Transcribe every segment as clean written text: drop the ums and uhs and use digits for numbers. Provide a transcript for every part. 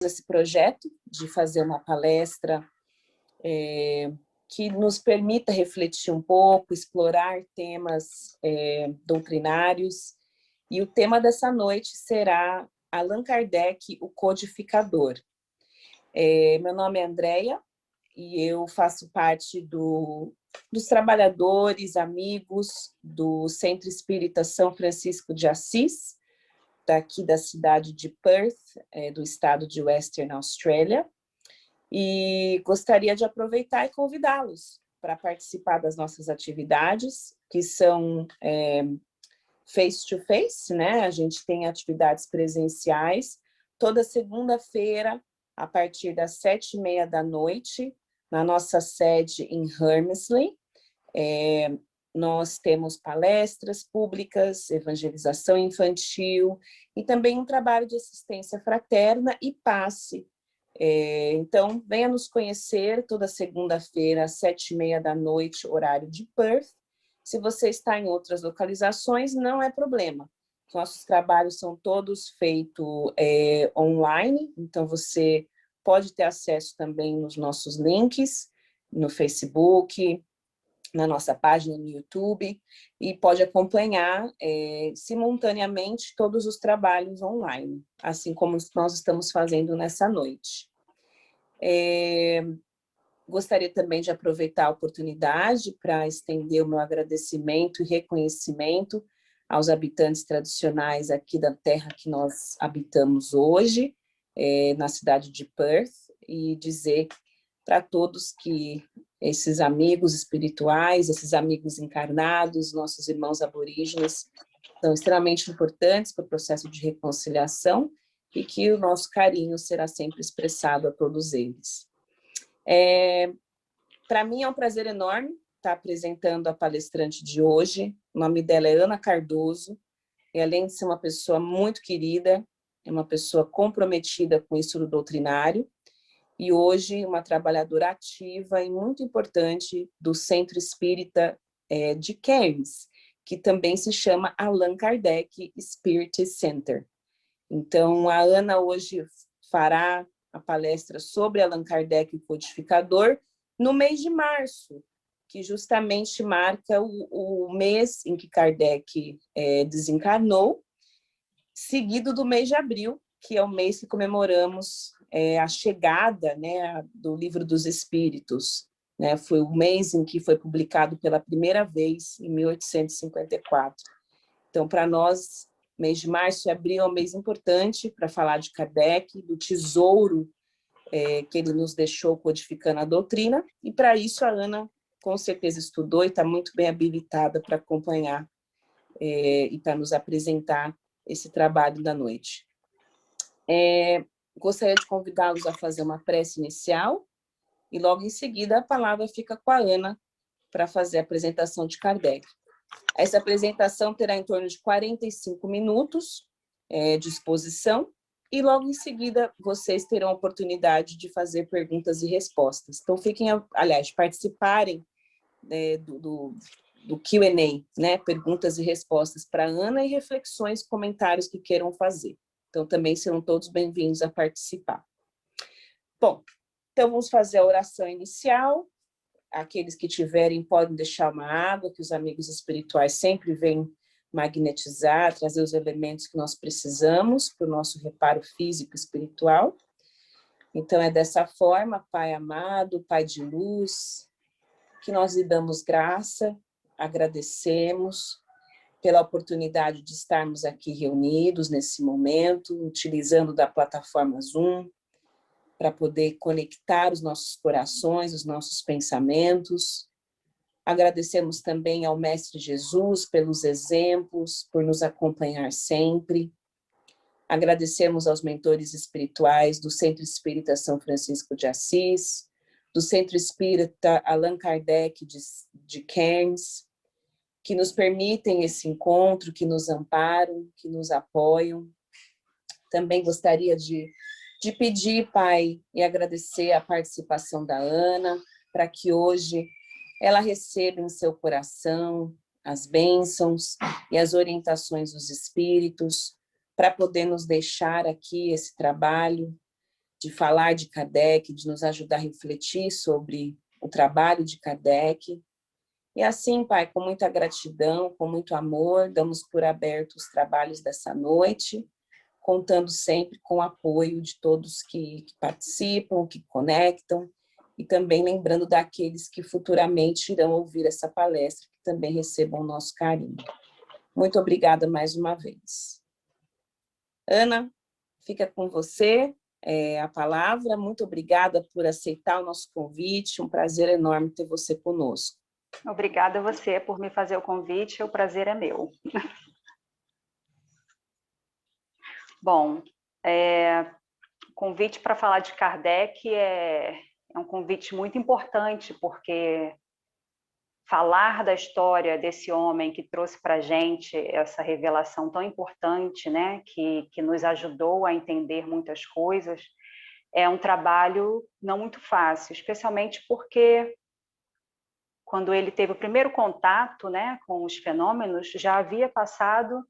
esse projeto de fazer uma palestra que nos permita refletir um pouco, explorar temas doutrinários. E o tema dessa noite será Allan Kardec, o Codificador. Meu nome é Andréia e eu faço parte dos trabalhadores, amigos do Centro Espírita São Francisco de Assis, daqui da cidade de Perth, do estado de Western Australia, e gostaria de aproveitar e convidá-los para participar das nossas atividades, que são face-to-face, né? A gente tem atividades presenciais, toda segunda-feira, a partir das 7h30 na nossa sede em Hermesley. Nós temos palestras públicas, evangelização infantil e também um trabalho de assistência fraterna e passe. Então, venha nos conhecer toda segunda-feira, às 7h30, horário de Perth. Se você está em outras localizações, não é problema. Nossos trabalhos são todos feitos online, então você pode ter acesso também nos nossos links, no Facebook, na nossa página no YouTube, e pode acompanhar simultaneamente todos os trabalhos online, assim como nós estamos fazendo nessa noite. Gostaria também de aproveitar a oportunidade para estender o meu agradecimento e reconhecimento aos habitantes tradicionais aqui da terra que nós habitamos hoje, na cidade de Perth, e dizer para todos que esses amigos espirituais, esses amigos encarnados, nossos irmãos aborígenes, são extremamente importantes para o processo de reconciliação e que o nosso carinho será sempre expressado a todos eles. Para mim é um prazer enorme estar apresentando a palestrante de hoje. O nome dela é Ana Cardoso, e além de ser uma pessoa muito querida, é uma pessoa comprometida com o estudo doutrinário, e hoje uma trabalhadora ativa e muito importante do Centro Espírita de Cairns, que também se chama Allan Kardec Spirit Center. Então, a Ana hoje fará a palestra sobre Allan Kardec, o Codificador, no mês de março, que justamente marca o mês em que Kardec desencarnou, seguido do mês de abril, que é o mês que comemoramos a chegada, né, do Livro dos Espíritos. Né? Foi o mês em que foi publicado pela primeira vez, em 1854. Então, para nós, mês de março e abril é um mês importante para falar de Kardec, do tesouro que ele nos deixou codificando a doutrina, e para isso a Ana com certeza estudou e está muito bem habilitada para acompanhar e para nos apresentar esse trabalho da noite. Gostaria de convidá-los a fazer uma prece inicial e logo em seguida a palavra fica com a Ana para fazer a apresentação de Kardec. Essa apresentação terá em torno de 45 minutos de exposição e logo em seguida vocês terão a oportunidade de fazer perguntas e respostas. Então participarem do Q&A, né? Perguntas e respostas para a Ana e reflexões, comentários que queiram fazer. Então, também serão todos bem-vindos a participar. Bom, então vamos fazer a oração inicial. Aqueles que tiverem podem deixar uma água, que os amigos espirituais sempre vêm magnetizar, trazer os elementos que nós precisamos para o nosso reparo físico e espiritual. Então, é dessa forma, Pai amado, Pai de luz, que nós lhe damos graça, agradecemos pela oportunidade de estarmos aqui reunidos nesse momento, utilizando da plataforma Zoom, para poder conectar os nossos corações, os nossos pensamentos. Agradecemos também ao Mestre Jesus pelos exemplos, por nos acompanhar sempre. Agradecemos aos mentores espirituais do Centro Espírita São Francisco de Assis, do Centro Espírita Allan Kardec de Cairns, que nos permitem esse encontro, que nos amparam, que nos apoiam. Também gostaria de pedir, Pai, e agradecer a participação da Ana, para que hoje ela receba em seu coração as bênçãos e as orientações dos Espíritos, para poder nos deixar aqui esse trabalho de falar de Kardec, de nos ajudar a refletir sobre o trabalho de Kardec. E assim, Pai, com muita gratidão, com muito amor, damos por aberto os trabalhos dessa noite, contando sempre com o apoio de todos que participam, que conectam, e também lembrando daqueles que futuramente irão ouvir essa palestra, que também recebam o nosso carinho. Muito obrigada mais uma vez. Ana, fica com você a palavra. Muito obrigada por aceitar o nosso convite, um prazer enorme ter você conosco. Obrigada a você por me fazer o convite, o prazer é meu. Bom, o convite para falar de Kardec é um convite muito importante, porque falar da história desse homem que trouxe para a gente essa revelação tão importante, né, que nos ajudou a entender muitas coisas, é um trabalho não muito fácil, especialmente porque quando ele teve o primeiro contato, né, com os fenômenos, já havia passado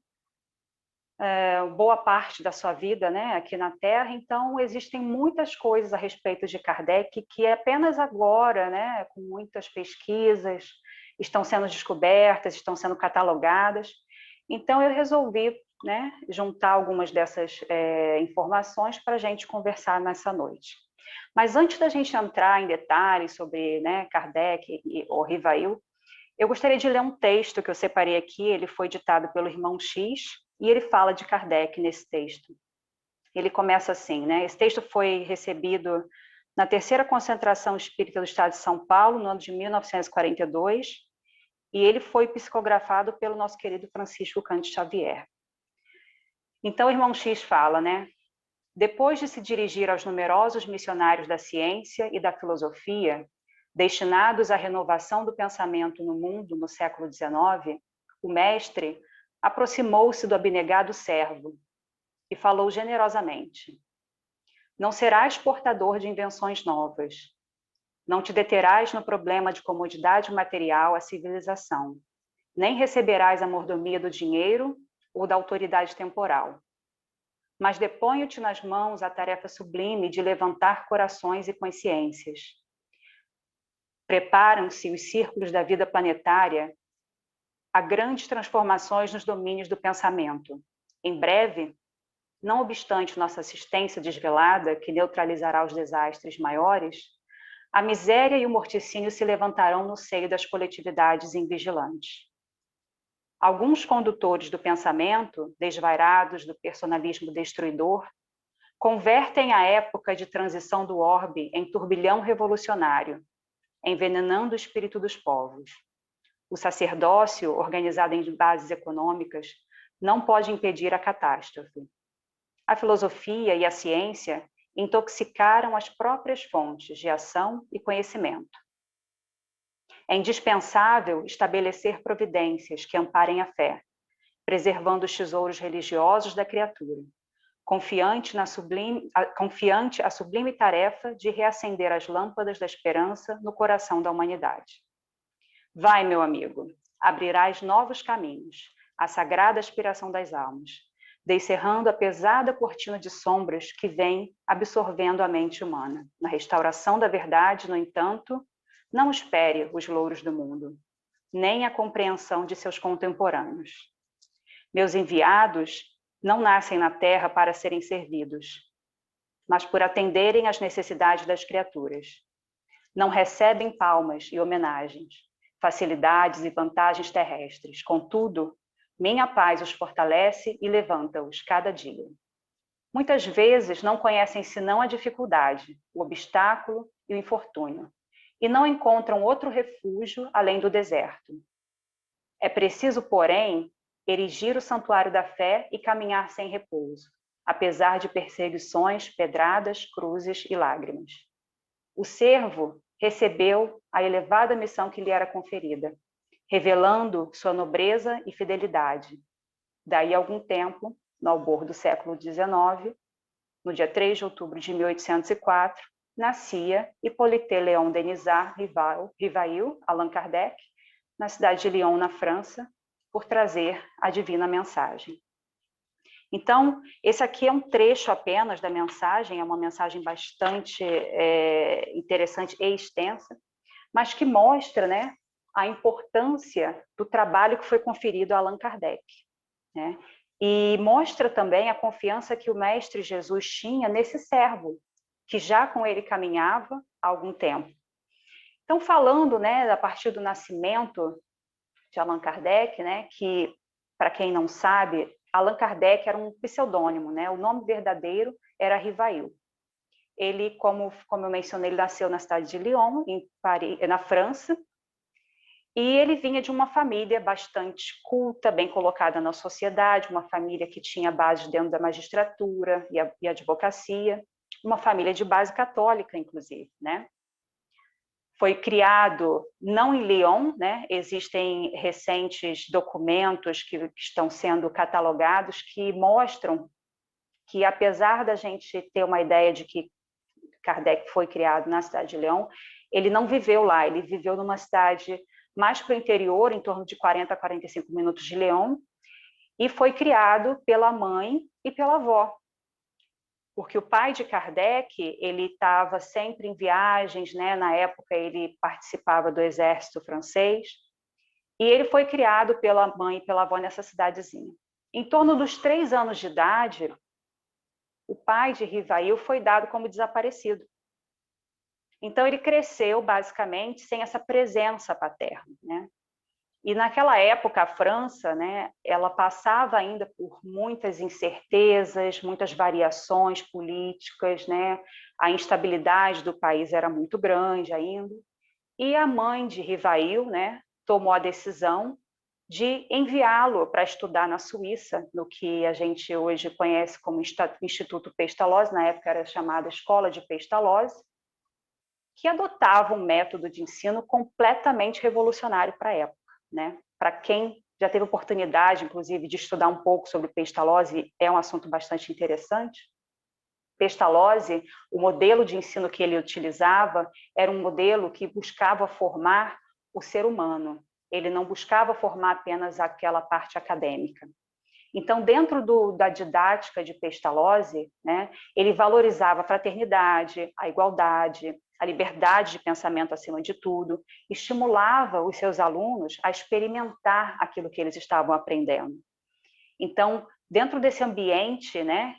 boa parte da sua vida, né, aqui na Terra. Então existem muitas coisas a respeito de Kardec que apenas agora, né, com muitas pesquisas, estão sendo descobertas, estão sendo catalogadas. Então eu resolvi, né, juntar algumas dessas informações para a gente conversar nessa noite. Mas antes da gente entrar em detalhes sobre, né, Kardec e o Rivail, eu gostaria de ler um texto que eu separei aqui. Ele foi ditado pelo irmão X e ele fala de Kardec nesse texto. Ele começa assim, né? Esse texto foi recebido na terceira concentração espírita do estado de São Paulo, no ano de 1942, e ele foi psicografado pelo nosso querido Francisco Cândido Xavier. Então, o irmão X fala, né? Depois de se dirigir aos numerosos missionários da ciência e da filosofia, destinados à renovação do pensamento no mundo no século XIX, o mestre aproximou-se do abnegado servo e falou generosamente: não serás portador de invenções novas, não te deterás no problema de comodidade material à civilização, nem receberás a mordomia do dinheiro ou da autoridade temporal. Mas deponho-te nas mãos a tarefa sublime de levantar corações e consciências. Preparam-se os círculos da vida planetária a grandes transformações nos domínios do pensamento. Em breve, não obstante nossa assistência desvelada, que neutralizará os desastres maiores, a miséria e o morticínio se levantarão no seio das coletividades invigilantes. Alguns condutores do pensamento, desvairados do personalismo destruidor, convertem a época de transição do orbe em turbilhão revolucionário, envenenando o espírito dos povos. O sacerdócio, organizado em bases econômicas, não pode impedir a catástrofe. A filosofia e a ciência intoxicaram as próprias fontes de ação e conhecimento. É indispensável estabelecer providências que amparem a fé, preservando os tesouros religiosos da criatura, confiante a sublime tarefa de reacender as lâmpadas da esperança no coração da humanidade. Vai, meu amigo, abrirás novos caminhos, a sagrada aspiração das almas, descerrando a pesada cortina de sombras que vem absorvendo a mente humana. Na restauração da verdade, no entanto, não espere os louros do mundo, nem a compreensão de seus contemporâneos. Meus enviados não nascem na terra para serem servidos, mas por atenderem às necessidades das criaturas. Não recebem palmas e homenagens, facilidades e vantagens terrestres. Contudo, minha paz os fortalece e levanta-os cada dia. Muitas vezes não conhecem senão a dificuldade, o obstáculo e o infortúnio, e não encontram outro refúgio além do deserto. É preciso, porém, erigir o santuário da fé e caminhar sem repouso, apesar de perseguições, pedradas, cruzes e lágrimas. O servo recebeu a elevada missão que lhe era conferida, revelando sua nobreza e fidelidade. Daí a algum tempo, no albor do século XIX, no dia 3 de outubro de 1804, nascia Hippolyte Léon Denisard Rivail, Allan Kardec, na cidade de Lyon, na França, por trazer a divina mensagem. Então, esse aqui é um trecho apenas da mensagem, é uma mensagem bastante interessante e extensa, mas que mostra, né, a importância do trabalho que foi conferido a Allan Kardec, né? E mostra também a confiança que o Mestre Jesus tinha nesse servo, que já com ele caminhava há algum tempo. Então, falando, né, a partir do nascimento de Allan Kardec, né, que, para quem não sabe, Allan Kardec era um pseudônimo, né? O nome verdadeiro era Rivail. Ele, como eu mencionei, ele nasceu na cidade de Lyon, em Paris, na França, e ele vinha de uma família bastante culta, bem colocada na sociedade, uma família que tinha base dentro da magistratura e advocacia, uma família de base católica, inclusive, né? Foi criado não em Lyon, né? Existem recentes documentos que estão sendo catalogados que mostram que, apesar da gente ter uma ideia de que Kardec foi criado na cidade de Lyon, ele não viveu lá, ele viveu numa cidade mais para o interior, em torno de 40 a 45 minutos de Lyon, e foi criado pela mãe e pela avó. Porque o pai de Kardec, ele estava sempre em viagens, né? Na época ele participava do exército francês, e ele foi criado pela mãe e pela avó nessa cidadezinha. Em torno dos 3 anos de idade, o pai de Rivail foi dado como desaparecido. Então ele cresceu basicamente sem essa presença paterna, né? E naquela época a França, né, ela passava ainda por muitas incertezas, muitas variações políticas, né? A instabilidade do país era muito grande ainda. E a mãe de Rivail, né, tomou a decisão de enviá-lo para estudar na Suíça, no que a gente hoje conhece como Instituto Pestalozzi, na época era chamada Escola de Pestalozzi, que adotava um método de ensino completamente revolucionário para a época, né? Para quem já teve oportunidade, inclusive, de estudar um pouco sobre Pestalozzi, é um assunto bastante interessante. Pestalozzi, o modelo de ensino que ele utilizava era um modelo que buscava formar o ser humano. Ele não buscava formar apenas aquela parte acadêmica. Então, dentro da didática de Pestalozzi, né, ele valorizava a fraternidade, a igualdade, a liberdade de pensamento acima de tudo, estimulava os seus alunos a experimentar aquilo que eles estavam aprendendo. Então, dentro desse ambiente, né,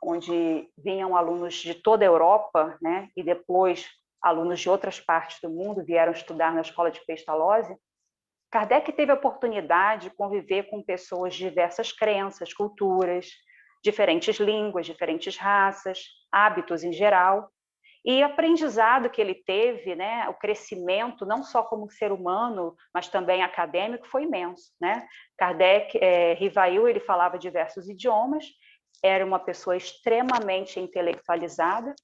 onde vinham alunos de toda a Europa, né, e depois alunos de outras partes do mundo vieram estudar na escola de Pestalozzi, Kardec teve a oportunidade de conviver com pessoas de diversas crenças, culturas, diferentes línguas, diferentes raças, hábitos em geral, e o aprendizado que ele teve, né, o crescimento, não só como ser humano, mas também acadêmico, foi imenso, né? Kardec, Rivail, ele falava diversos idiomas, era uma pessoa extremamente intelectualizada,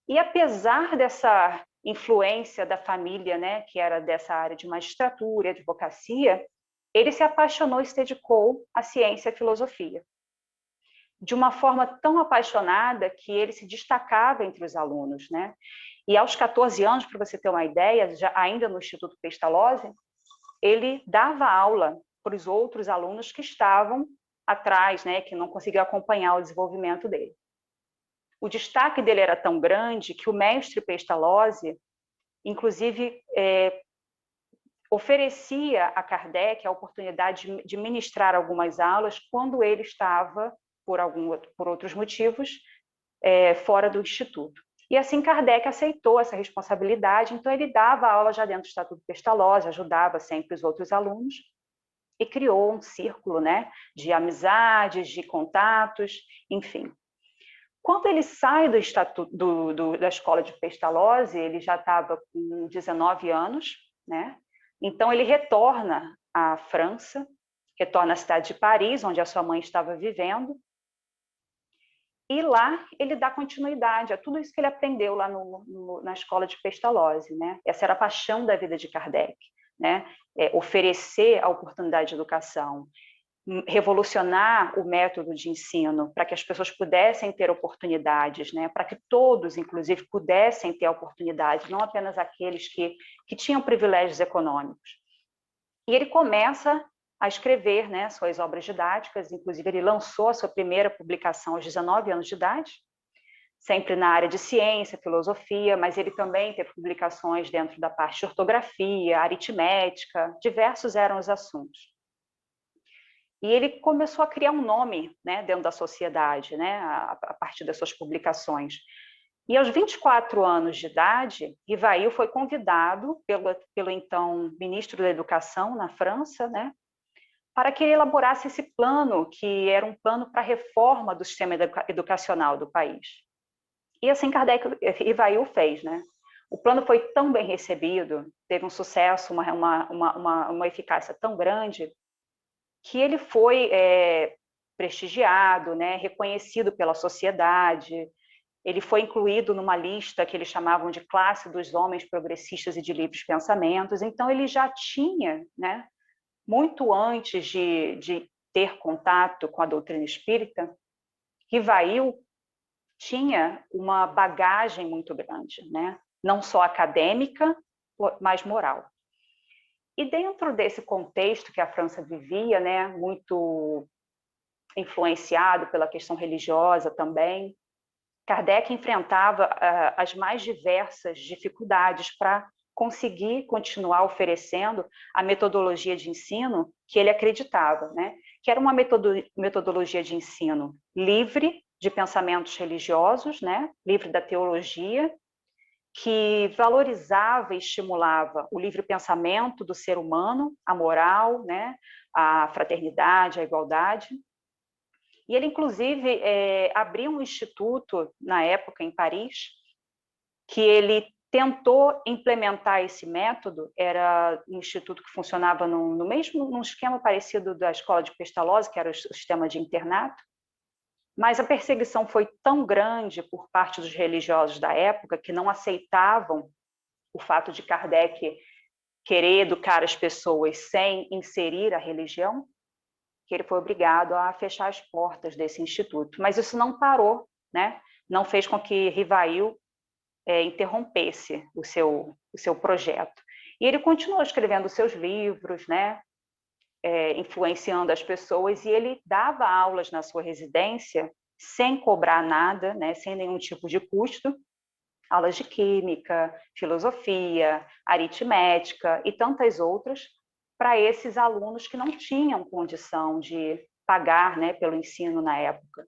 e apesar dessa influência da família, né, que era dessa área de magistratura e advocacia, ele se apaixonou e se dedicou à ciência e à filosofia. De uma forma tão apaixonada que ele se destacava entre os alunos, né? E aos 14 anos, para você ter uma ideia, já ainda no Instituto Pestalozzi, ele dava aula para os outros alunos que estavam atrás, né, que não conseguiam acompanhar o desenvolvimento dele. O destaque dele era tão grande que o mestre Pestalozzi, inclusive, oferecia a Kardec a oportunidade de ministrar algumas aulas quando ele estava, por outros motivos, fora do Instituto. E assim Kardec aceitou essa responsabilidade, então ele dava aula já dentro do Estatuto Pestalozzi, ajudava sempre os outros alunos, e criou um círculo, né, de amizades, de contatos, enfim. Quando ele sai do estatuto, da escola de Pestalozzi, ele já estava com 19 anos, né? Então ele retorna à França, retorna à cidade de Paris, onde a sua mãe estava vivendo, e lá ele dá continuidade a tudo isso que ele aprendeu lá na escola de Pestalozzi, né? Essa era a paixão da vida de Kardec, né? Oferecer a oportunidade de educação, revolucionar o método de ensino para que as pessoas pudessem ter oportunidades, né? Para que todos, inclusive, pudessem ter oportunidade, não apenas aqueles que tinham privilégios econômicos. E ele começa a escrever, né, suas obras didáticas. Inclusive, ele lançou a sua primeira publicação aos 19 anos de idade, sempre na área de ciência, filosofia, mas ele também teve publicações dentro da parte de ortografia, aritmética, diversos eram os assuntos. E ele começou a criar um nome, né, dentro da sociedade, né, a partir das suas publicações. E aos 24 anos de idade, Rivail foi convidado pelo então ministro da Educação na França, né, para que ele elaborasse esse plano, que era um plano para a reforma do sistema educacional do país. E assim Rivail fez, né? O plano foi tão bem recebido, teve um sucesso, uma eficácia tão grande, que ele foi prestigiado, né, reconhecido pela sociedade. Ele foi incluído numa lista que eles chamavam de classe dos homens progressistas e de livres pensamentos. Então, ele já tinha, né, muito antes de ter contato com a doutrina espírita, Rivail tinha uma bagagem muito grande, né? Não só acadêmica, mas moral. E dentro desse contexto que a França vivia, né, muito influenciado pela questão religiosa também, Kardec enfrentava as mais diversas dificuldades para conseguir continuar oferecendo a metodologia de ensino que ele acreditava, né? Que era uma metodologia de ensino livre de pensamentos religiosos, né? Livre da teologia, que valorizava e estimulava o livre pensamento do ser humano, a moral, né? A fraternidade, a igualdade. E ele, inclusive, abriu um instituto, na época, em Paris, que ele tentou implementar esse método. Era um instituto que funcionava num esquema parecido da escola de Pestalozzi, que era o sistema de internato, mas a perseguição foi tão grande por parte dos religiosos da época, que não aceitavam o fato de Kardec querer educar as pessoas sem inserir a religião, que ele foi obrigado a fechar as portas desse instituto. Mas isso não parou, né? Não fez com que Rivail interrompesse o seu projeto. E ele continuou escrevendo seus livros, né? Influenciando as pessoas, e ele dava aulas na sua residência sem cobrar nada, né? Sem nenhum tipo de custo, aulas de química, filosofia, aritmética e tantas outras, para esses alunos que não tinham condição de pagar, né, pelo ensino na época.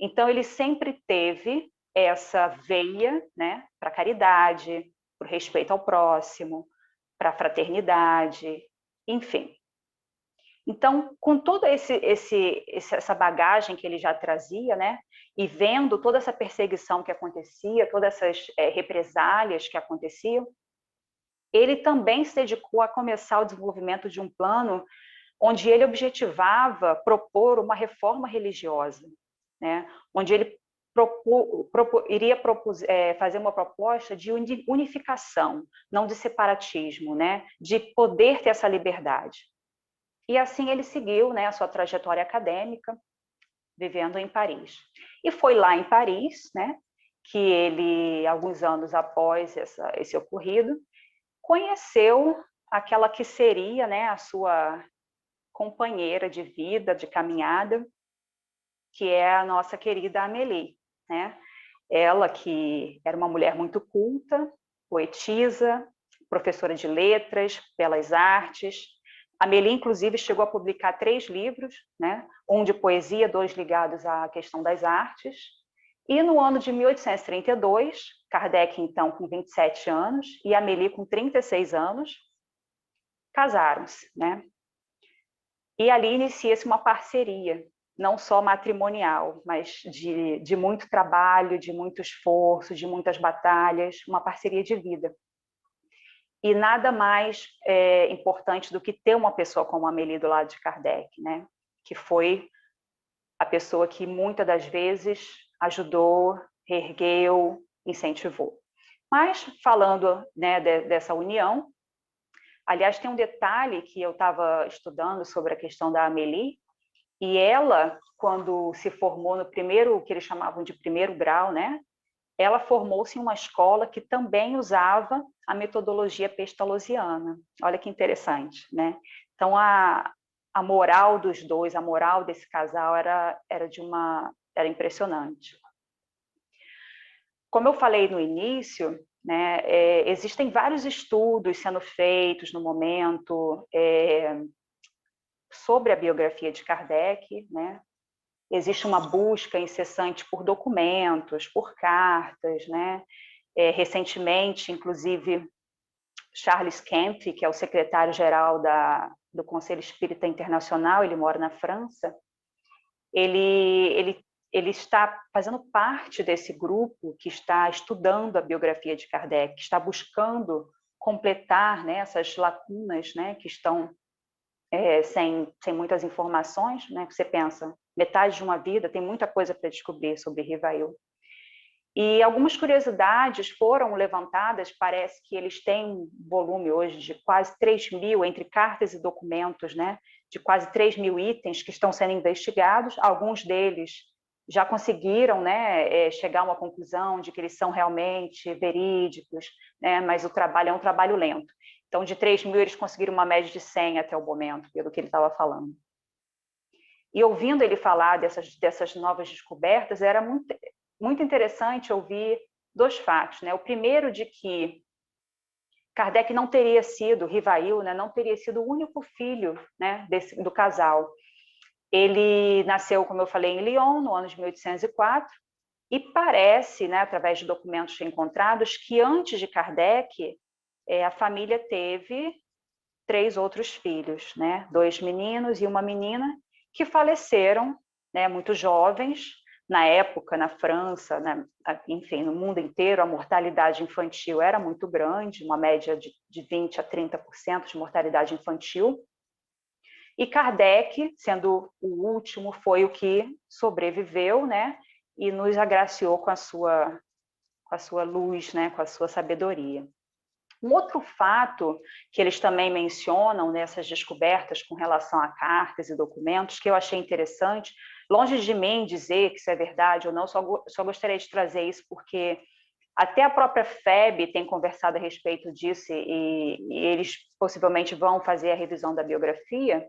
Então, ele sempre teve essa veia, né, para a caridade, para o respeito ao próximo, para a fraternidade, enfim. Então, com toda essa bagagem que ele já trazia, né, e vendo toda essa perseguição que acontecia, todas essas represálias que aconteciam, ele também se dedicou a começar o desenvolvimento de um plano onde ele objetivava propor uma reforma religiosa, né? Onde ele iria fazer uma proposta de unificação, não de separatismo, né? De poder ter essa liberdade. E assim ele seguiu, né, a sua trajetória acadêmica, vivendo em Paris. E foi lá em Paris, né, que ele, alguns anos após esse ocorrido, conheceu aquela que seria, né, a sua companheira de vida, de caminhada, que é a nossa querida Amélie, né? Ela que era uma mulher muito culta, poetisa, professora de letras, belas artes. Amélie, inclusive, chegou a publicar 3 livros, né? Um de poesia, 2 ligados à questão das artes. E no ano de 1832, Kardec, então, com 27 anos, e Amélie, com 36 anos, casaram-se, né? E ali inicia-se uma parceria, não só matrimonial, mas de muito trabalho, de muito esforço, de muitas batalhas, uma parceria de vida. E nada mais importante do que ter uma pessoa como a Amélie do lado de Kardec, né? Que foi a pessoa que muitas das vezes ajudou, reergueu, incentivou. Mas, falando, né, dessa união, aliás, tem um detalhe que eu estava estudando sobre a questão da Amélie, e ela, quando se formou no primeiro, que eles chamavam de primeiro grau, né, ela formou-se em uma escola que também usava a metodologia pestalozziana. Olha que interessante, né? Então, a moral dos dois, a moral desse casal era impressionante. Como eu falei no início, né, existem vários estudos sendo feitos no momento sobre a biografia de Kardec, né? Existe uma busca incessante por documentos, por cartas, né? Recentemente, inclusive, Charles Kempf, que é o secretário-geral do Conselho Espírita Internacional, ele mora na França, ele está fazendo parte desse grupo que está estudando a biografia de Kardec, que está buscando completar, né, essas lacunas, né, que estão sem muitas informações, né? Você pensa, metade de uma vida, tem muita coisa para descobrir sobre Rivail. E algumas curiosidades foram levantadas, parece que eles têm um volume hoje de quase 3.000, entre cartas e documentos, né? De quase 3.000 itens que estão sendo investigados. Alguns deles já conseguiram, né, chegar a uma conclusão de que eles são realmente verídicos, né? Mas o trabalho é um trabalho lento. Então, de 3.000, eles conseguiram uma média de 100 até o momento, pelo que ele estava falando. E ouvindo ele falar dessas novas descobertas, era muito interessante ouvir dois fatos, né? O primeiro, de que Kardec não teria sido, Rivail, né, não teria sido o único filho, né, do casal. Ele nasceu, como eu falei, em Lyon, no ano de 1804, e parece, né, através de documentos encontrados, que antes de Kardec, a família teve 3 outros filhos, né? 2 meninos e uma menina, que faleceram, né, muito jovens. Na época, na França, né, enfim, no mundo inteiro, a mortalidade infantil era muito grande, uma média de 20% a 30% de mortalidade infantil. E Kardec, sendo o último, foi o que sobreviveu, né, e nos agraciou com a sua luz, né, com a sua sabedoria. Um outro fato que eles também mencionam nessas descobertas com relação a cartas e documentos, que eu achei interessante, longe de mim dizer que isso é verdade ou não, só gostaria de trazer isso porque até a própria FEB tem conversado a respeito disso e eles possivelmente vão fazer a revisão da biografia,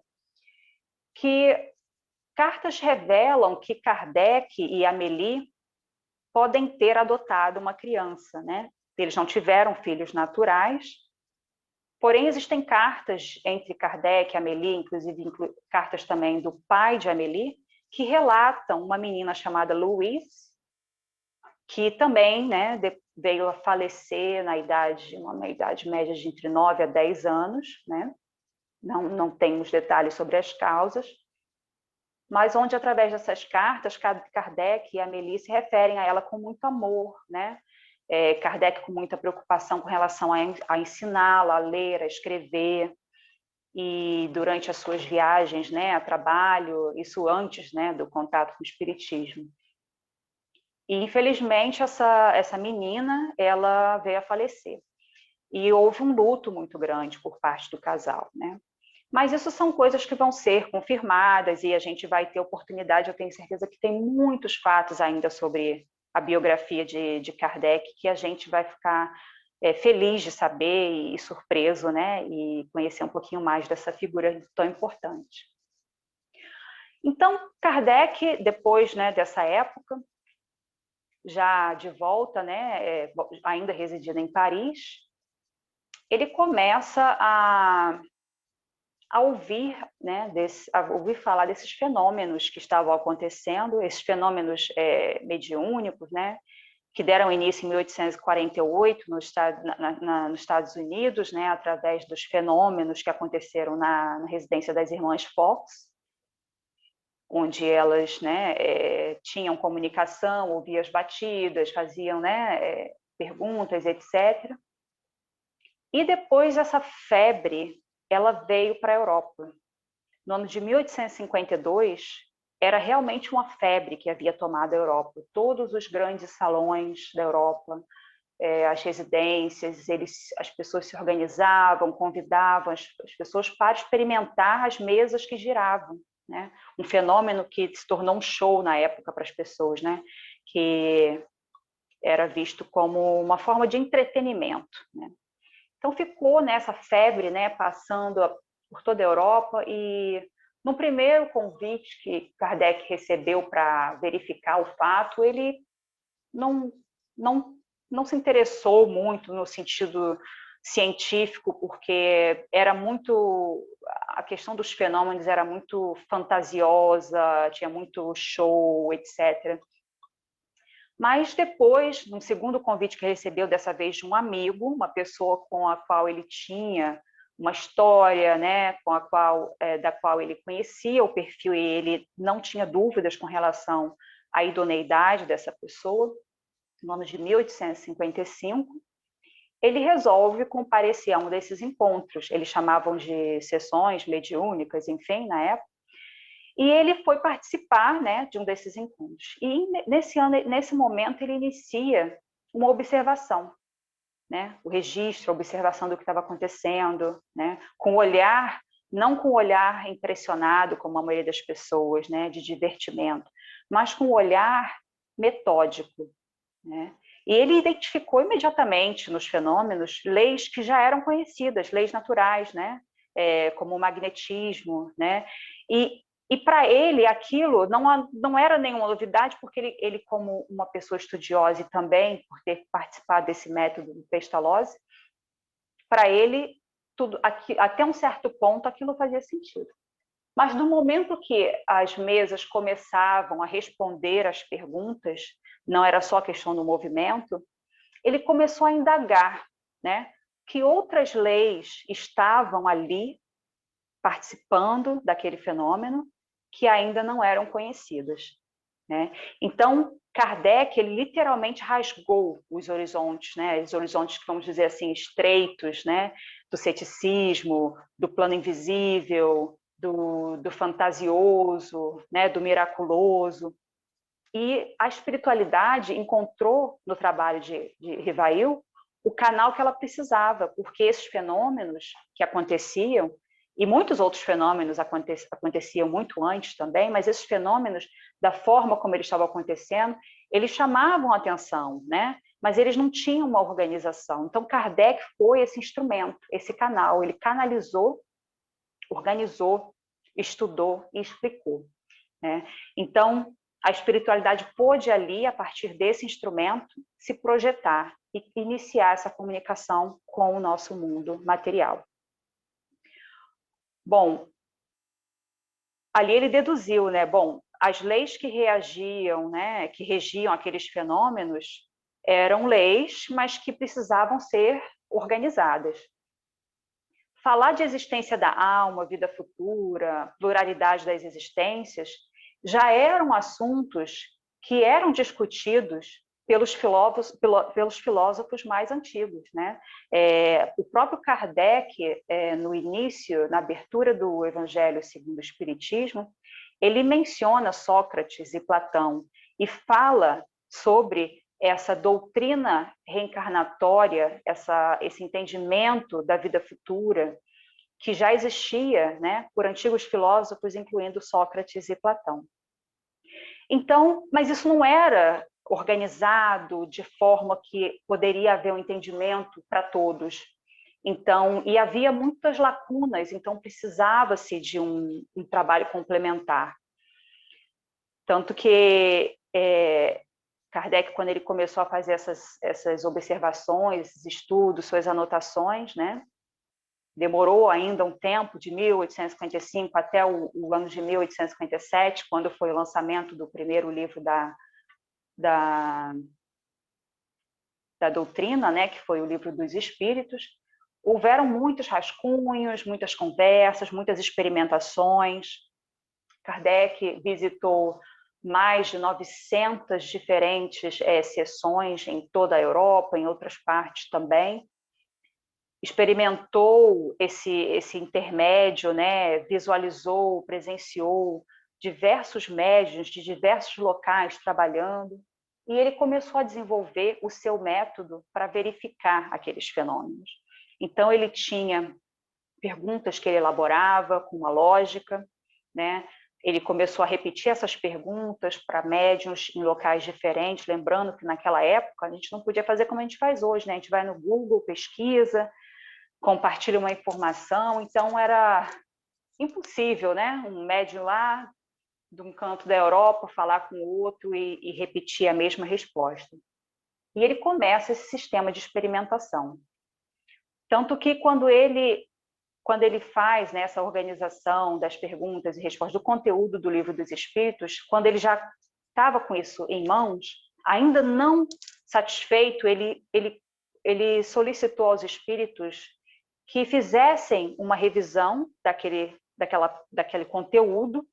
que cartas revelam que Kardec e Amélie podem ter adotado uma criança, né? Eles não tiveram filhos naturais, porém existem cartas entre Kardec e Amélie, inclusive cartas também do pai de Amélie, que relatam uma menina chamada Louise, que também, né, veio a falecer na uma idade média de entre 9 a 10 anos, né? Não temos detalhes sobre as causas, mas onde, através dessas cartas, Kardec e Amélie se referem a ela com muito amor, né? Kardec com muita preocupação com relação a ensiná-la a ler, a escrever, e durante as suas viagens, né, a trabalho, isso antes, né, do contato com o espiritismo. E, infelizmente, essa menina, ela veio a falecer. E houve um luto muito grande por parte do casal, né? Mas isso são coisas que vão ser confirmadas e a gente vai ter oportunidade, eu tenho certeza que tem muitos fatos ainda sobre a biografia de Kardec que a gente vai ficar feliz de saber e surpreso, né? E conhecer um pouquinho mais dessa figura tão importante. Então, Kardec, depois, né, dessa época, já de volta, né, ainda residindo em Paris, ele começa a ouvir, né, a ouvir falar desses fenômenos que estavam acontecendo, esses fenômenos mediúnicos, né, que deram início em 1848 nos Estados Unidos, né, através dos fenômenos que aconteceram na residência das irmãs Fox, onde elas, né, tinham comunicação, ouviam as batidas, faziam, né, perguntas, etc. E depois essa febre, ela veio para a Europa. No ano de 1852, era realmente uma febre que havia tomado a Europa. Todos os grandes salões da Europa, as residências, as pessoas se organizavam, convidavam as pessoas para experimentar as mesas que giravam, né? Um fenômeno que se tornou um show na época para as pessoas, né? Que era visto como uma forma de entretenimento, né? Então ficou nessa febre, né, passando por toda a Europa, e No primeiro convite que Kardec recebeu para verificar o fato, ele não, não, não se interessou muito no sentido científico, porque era muito, a questão dos fenômenos era muito fantasiosa, tinha muito show, etc. Mas depois, num segundo convite que recebeu, dessa vez de um amigo, uma pessoa com a qual ele tinha uma história, né, da qual ele conhecia o perfil e ele não tinha dúvidas com relação à idoneidade dessa pessoa, no ano de 1855, ele resolve comparecer a um desses encontros. Eles chamavam de sessões mediúnicas, enfim, na época. E ele foi participar, né, de um desses encontros. E nesse momento ele inicia uma observação, né, o registro, a observação do que estava acontecendo, né, com o olhar, não com o olhar impressionado, como a maioria das pessoas, né, de divertimento, mas com o olhar metódico, né? E ele identificou imediatamente nos fenômenos leis que já eram conhecidas, leis naturais, né? Como o magnetismo, né? E para ele aquilo não era nenhuma novidade, porque ele, como uma pessoa estudiosa e também por ter participado desse método de Pestalozzi, para ele tudo, até um certo ponto aquilo fazia sentido. Mas no momento que as mesas começavam a responder às perguntas, não era só a questão do movimento, ele começou a indagar, né, que outras leis estavam ali participando daquele fenômeno que ainda não eram conhecidas, né? Então, Kardec, ele literalmente rasgou os horizontes, né? Os horizontes, vamos dizer assim, estreitos, né? Do ceticismo, do plano invisível, do fantasioso, né? Do miraculoso. E a espiritualidade encontrou no trabalho de Rivail o canal que ela precisava, porque esses fenômenos que aconteciam, e muitos outros fenômenos aconteciam muito antes também, mas esses fenômenos, da forma como eles estavam acontecendo, eles chamavam a atenção, né? Mas eles não tinham uma organização. Então, Kardec foi esse instrumento, esse canal, ele canalizou, organizou, estudou e explicou, né? Então, a espiritualidade pôde ali, a partir desse instrumento, se projetar e iniciar essa comunicação com o nosso mundo material. Bom, ali ele deduziu, né? Bom, as leis que reagiam, né, que regiam aqueles fenômenos, eram leis, mas que precisavam ser organizadas. Falar de existência da alma, vida futura, pluralidade das existências, já eram assuntos que eram discutidos pelos filósofos mais antigos, né? O próprio Kardec, no início, na abertura do Evangelho segundo o Espiritismo, ele menciona Sócrates e Platão e fala sobre essa doutrina reencarnatória, esse entendimento da vida futura, que já existia, né, por antigos filósofos, incluindo Sócrates e Platão. Então, mas isso não era organizado de forma que poderia haver um entendimento para todos. Então, e havia muitas lacunas, então precisava-se de um trabalho complementar. Tanto que Kardec, quando ele começou a fazer essas observações, esses estudos, suas anotações, né, demorou ainda um tempo, de 1855 até o ano de 1857, quando foi o lançamento do primeiro livro da doutrina, né, que foi o Livro dos Espíritos. Houveram muitos rascunhos, muitas conversas, muitas experimentações. Kardec visitou mais de 900 diferentes sessões em toda a Europa, em outras partes também. Experimentou esse intermédio, né? Visualizou, presenciou diversos médiuns de diversos locais trabalhando, e ele começou a desenvolver o seu método para verificar aqueles fenômenos. Então, ele tinha perguntas que ele elaborava com uma lógica, né? Ele começou a repetir essas perguntas para médiuns em locais diferentes, lembrando que naquela época a gente não podia fazer como a gente faz hoje, né? A gente vai no Google, pesquisa, compartilha uma informação, então era impossível, né? Um médium lá de um canto da Europa falar com o outro e repetir a mesma resposta. E ele começa esse sistema de experimentação. Tanto que quando ele faz, né, essa organização das perguntas e respostas, do conteúdo do Livro dos Espíritos, quando ele já estava com isso em mãos, ainda não satisfeito, ele solicitou aos espíritos que fizessem uma revisão daquele conteúdo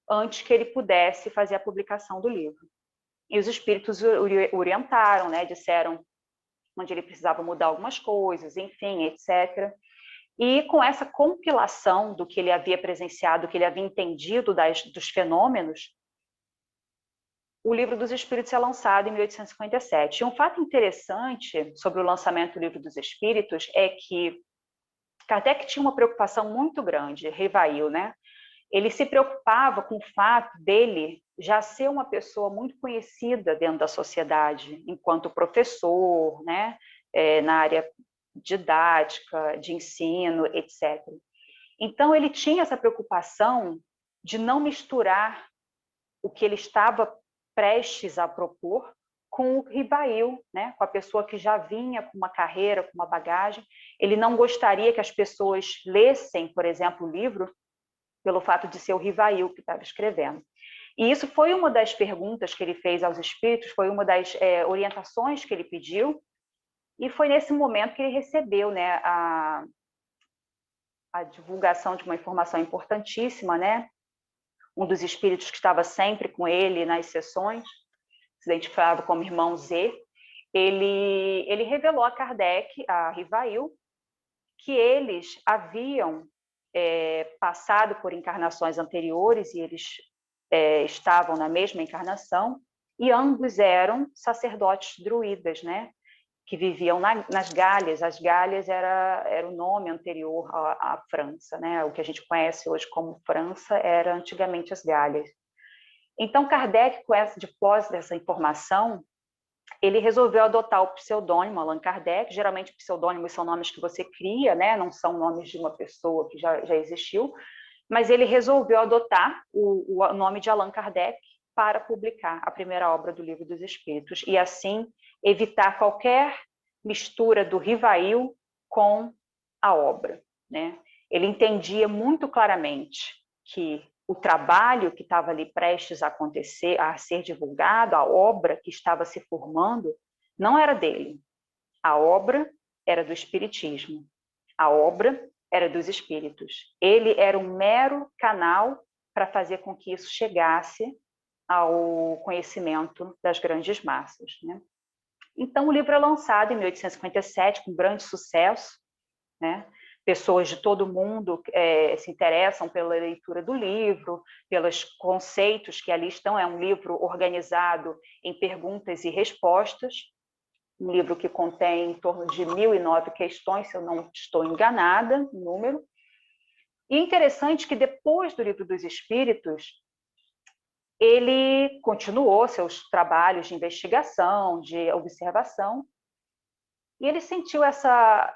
antes que ele pudesse fazer a publicação do livro. E os espíritos orientaram, né, disseram onde ele precisava mudar algumas coisas, enfim, etc. E com essa compilação do que ele havia presenciado, do que ele havia entendido dos fenômenos, o Livro dos Espíritos é lançado em 1857. E um fato interessante sobre o lançamento do Livro dos Espíritos é que Kardec tinha uma preocupação muito grande, Rivail, né? Ele se preocupava com o fato dele já ser uma pessoa muito conhecida dentro da sociedade, enquanto professor, né? Na área didática, de ensino, etc. Então, ele tinha essa preocupação de não misturar o que ele estava prestes a propor com o Rivail, né? Com a pessoa que já vinha com uma carreira, com uma bagagem. Ele não gostaria que as pessoas lessem, por exemplo, o livro pelo fato de ser o Rivail que estava escrevendo. E isso foi uma das perguntas que ele fez aos espíritos, foi uma das orientações que ele pediu, e foi nesse momento que ele recebeu, né, a divulgação de uma informação importantíssima, né? Um dos espíritos que estava sempre com ele nas sessões, se identificava como irmão Z, ele revelou a Kardec, a Rivail, que eles haviam passado por encarnações anteriores e eles estavam na mesma encarnação, e ambos eram sacerdotes druidas, né? Que viviam nas Galhas. As Galhas era o nome anterior à França, né? O que a gente conhece hoje como França era antigamente as Galhas. Então, Kardec, depois dessa informação, ele resolveu adotar o pseudônimo Allan Kardec. Geralmente, pseudônimos são nomes que você cria, né? Não são nomes de uma pessoa que já existiu, mas ele resolveu adotar o nome de Allan Kardec para publicar a primeira obra do Livro dos Espíritos, e assim evitar qualquer mistura do Rivail com a obra, né? Ele entendia muito claramente que o trabalho que estava ali prestes a acontecer, a ser divulgado, a obra que estava se formando, não era dele. A obra era do Espiritismo. A obra era dos espíritos. Ele era um mero canal para fazer com que isso chegasse ao conhecimento das grandes massas, né? Então, o livro é lançado em 1857, com grande sucesso, né? Pessoas de todo mundo se interessam pela leitura do livro, pelos conceitos que ali estão. É um livro organizado em perguntas e respostas, um livro que contém em torno de 1.009 questões, se eu não estou enganada no número. E é interessante que depois do Livro dos Espíritos, ele continuou seus trabalhos de investigação, de observação, e ele sentiu essa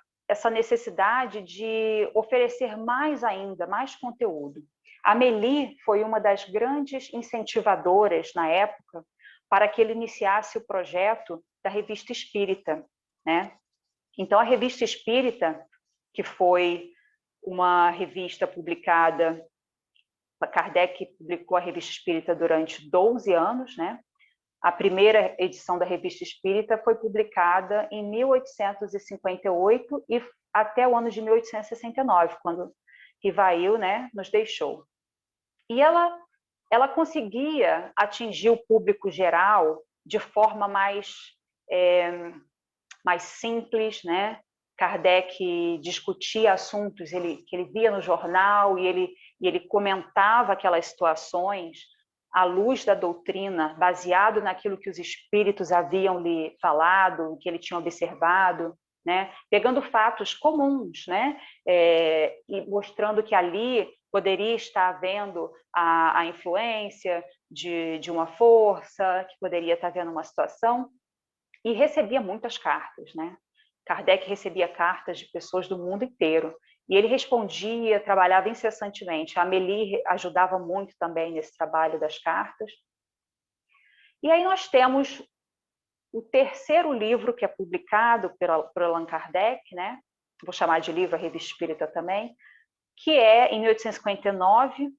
necessidade de oferecer mais ainda, mais conteúdo. A Amélie foi uma das grandes incentivadoras na época para que ele iniciasse o projeto da Revista Espírita, né? Então, a Revista Espírita, que foi uma revista publicada, Kardec publicou a Revista Espírita durante 12 anos, né? A primeira edição da Revista Espírita foi publicada em 1858 e até o ano de 1869, quando Rivail, né, nos deixou. E ela conseguia atingir o público geral de forma mais simples, né? Kardec discutia assuntos que ele via no jornal e ele comentava aquelas situações à luz da doutrina, baseado naquilo que os espíritos haviam lhe falado, que ele tinha observado, né? Pegando fatos comuns, né? E mostrando que ali poderia estar havendo a influência de uma força, que poderia estar havendo uma situação, e recebia muitas cartas, né? Kardec recebia cartas de pessoas do mundo inteiro, E ele respondia, trabalhava incessantemente. A Amélie ajudava muito também nesse trabalho das cartas. E aí nós temos o terceiro livro que é publicado por Allan Kardec, né? Vou chamar de livro, a Revista Espírita também, que é, em 1859,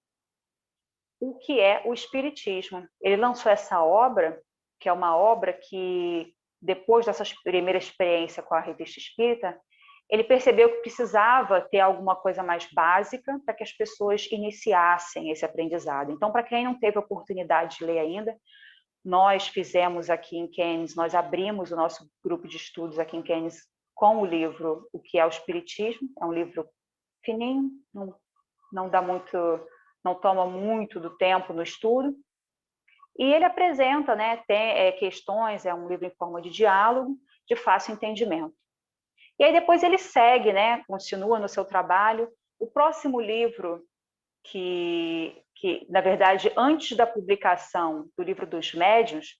o que é o Espiritismo. Ele lançou essa obra, que é uma obra que, depois dessa primeira experiência com a Revista Espírita, ele percebeu que precisava ter alguma coisa mais básica para que as pessoas iniciassem esse aprendizado. Então, para quem não teve a oportunidade de ler ainda, nós fizemos aqui em Cannes, nós abrimos o nosso grupo de estudos aqui em Cannes com o livro O que é o Espiritismo. É um livro fininho, não dá muito, não toma muito do tempo no estudo. E ele apresenta, né, questões, é um livro em forma de diálogo, de fácil entendimento. E aí depois ele segue, né, continua no seu trabalho. O próximo livro, que na verdade, antes da publicação do Livro dos Médiuns,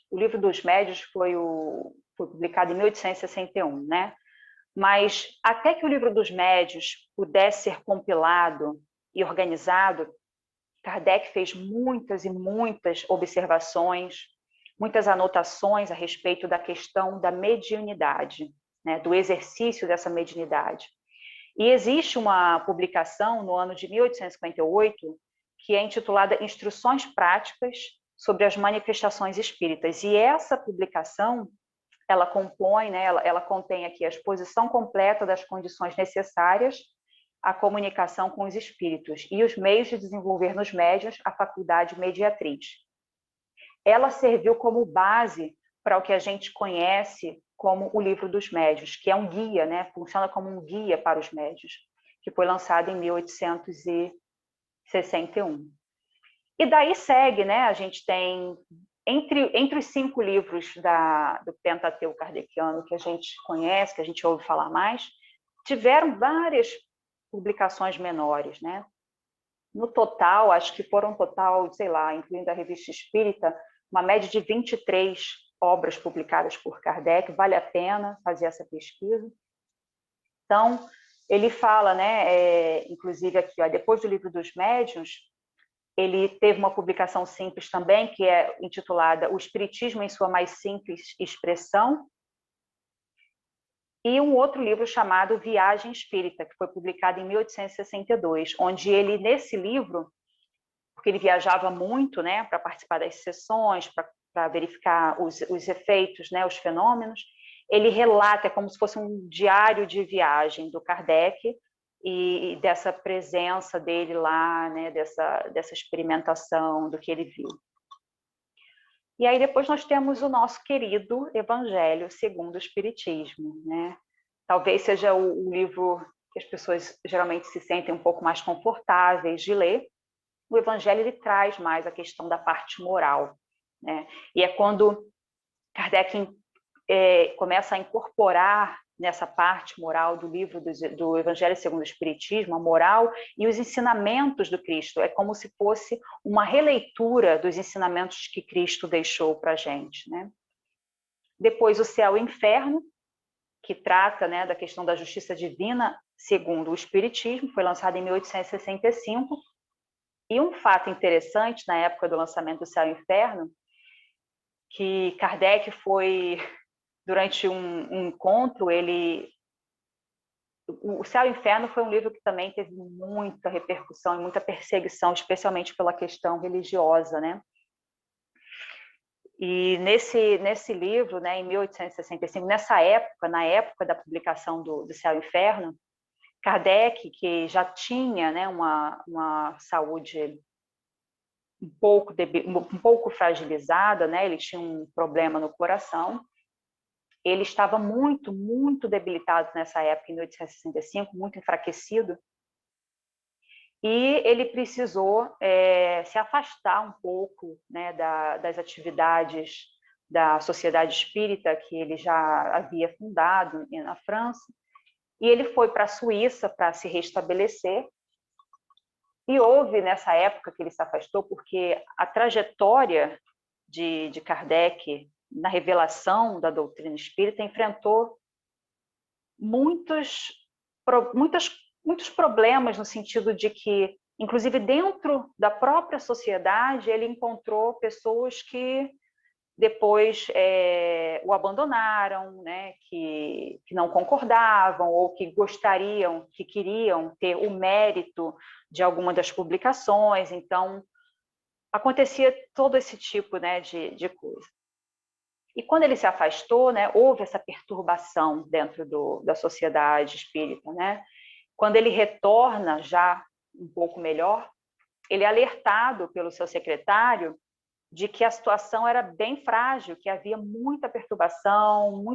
o Livro dos Médiuns foi publicado em 1861, né? Mas até que o Livro dos Médiuns pudesse ser compilado e organizado, Kardec fez muitas e muitas observações, muitas anotações a respeito da questão da mediunidade, né, do exercício dessa mediunidade. E existe uma publicação no ano de 1858 que é intitulada Instruções Práticas sobre as Manifestações Espíritas. E essa publicação, ela compõe, né, ela contém aqui a exposição completa das condições necessárias à comunicação com os espíritos e os meios de desenvolver nos médiuns a faculdade mediatriz. Ela serviu como base para o que a gente conhece como o Livro dos Médiuns, que é um guia, né? Funciona como um guia para os médiuns, que foi lançado em 1861. E daí segue, né? A gente tem, entre os 5 livros do Pentateuco kardeciano que a gente conhece, que a gente ouve falar mais, tiveram várias publicações menores, né? No total, acho que foram sei lá, incluindo a Revista Espírita, uma média de 23 obras publicadas por Kardec. Vale a pena fazer essa pesquisa. Então, ele fala, né, inclusive aqui, ó, depois do Livro dos Médiuns, ele teve uma publicação simples também, que é intitulada O Espiritismo em sua mais simples expressão, e um outro livro chamado Viagem Espírita, que foi publicado em 1862, onde ele, nesse livro, porque ele viajava muito, né, para participar das sessões, para verificar os efeitos, né, os fenômenos, ele relata, é como se fosse um diário de viagem do Kardec e dessa presença dele lá, né, dessa experimentação, do que ele viu. E aí depois nós temos o nosso querido Evangelho segundo o Espiritismo, né? Talvez seja o livro que as pessoas geralmente se sentem um pouco mais confortáveis de ler. O Evangelho ele traz mais a questão da parte moral, né? E é quando Kardec começa a incorporar nessa parte moral do livro do Evangelho segundo o Espiritismo, a moral e os ensinamentos do Cristo. É como se fosse uma releitura dos ensinamentos que Cristo deixou para a gente, né? Depois, o Céu e o Inferno, que trata, né, da questão da justiça divina segundo o Espiritismo, foi lançado em 1865. E um fato interessante, na época do lançamento do Céu e o Inferno, que Kardec foi, durante um encontro, o Céu e o Inferno foi um livro que também teve muita repercussão e muita perseguição, especialmente pela questão religiosa, né? E nesse livro, né, em 1865, na época da publicação do Céu e o Inferno, Kardec, que já tinha, né, uma saúde um pouco fragilizada, né? Ele tinha um problema no coração. Ele estava muito, muito debilitado nessa época, em 1865, muito enfraquecido. E ele precisou se afastar um pouco, né, das atividades da Sociedade Espírita, que ele já havia fundado na França. E ele foi para a Suíça para se restabelecer. E houve, nessa época que ele se afastou, porque a trajetória de Kardec na revelação da doutrina espírita enfrentou muitos muitos problemas no sentido de que, inclusive dentro da própria sociedade, ele encontrou pessoas que depois o abandonaram, né, que não concordavam ou que gostariam, que queriam ter o mérito de alguma das publicações. Então, acontecia todo esse tipo, né, de coisa. E quando ele se afastou, né, houve essa perturbação dentro da sociedade espírita, né? Quando ele retorna já um pouco melhor, ele é alertado pelo seu secretário de que a situação era bem frágil, que havia muita perturbação,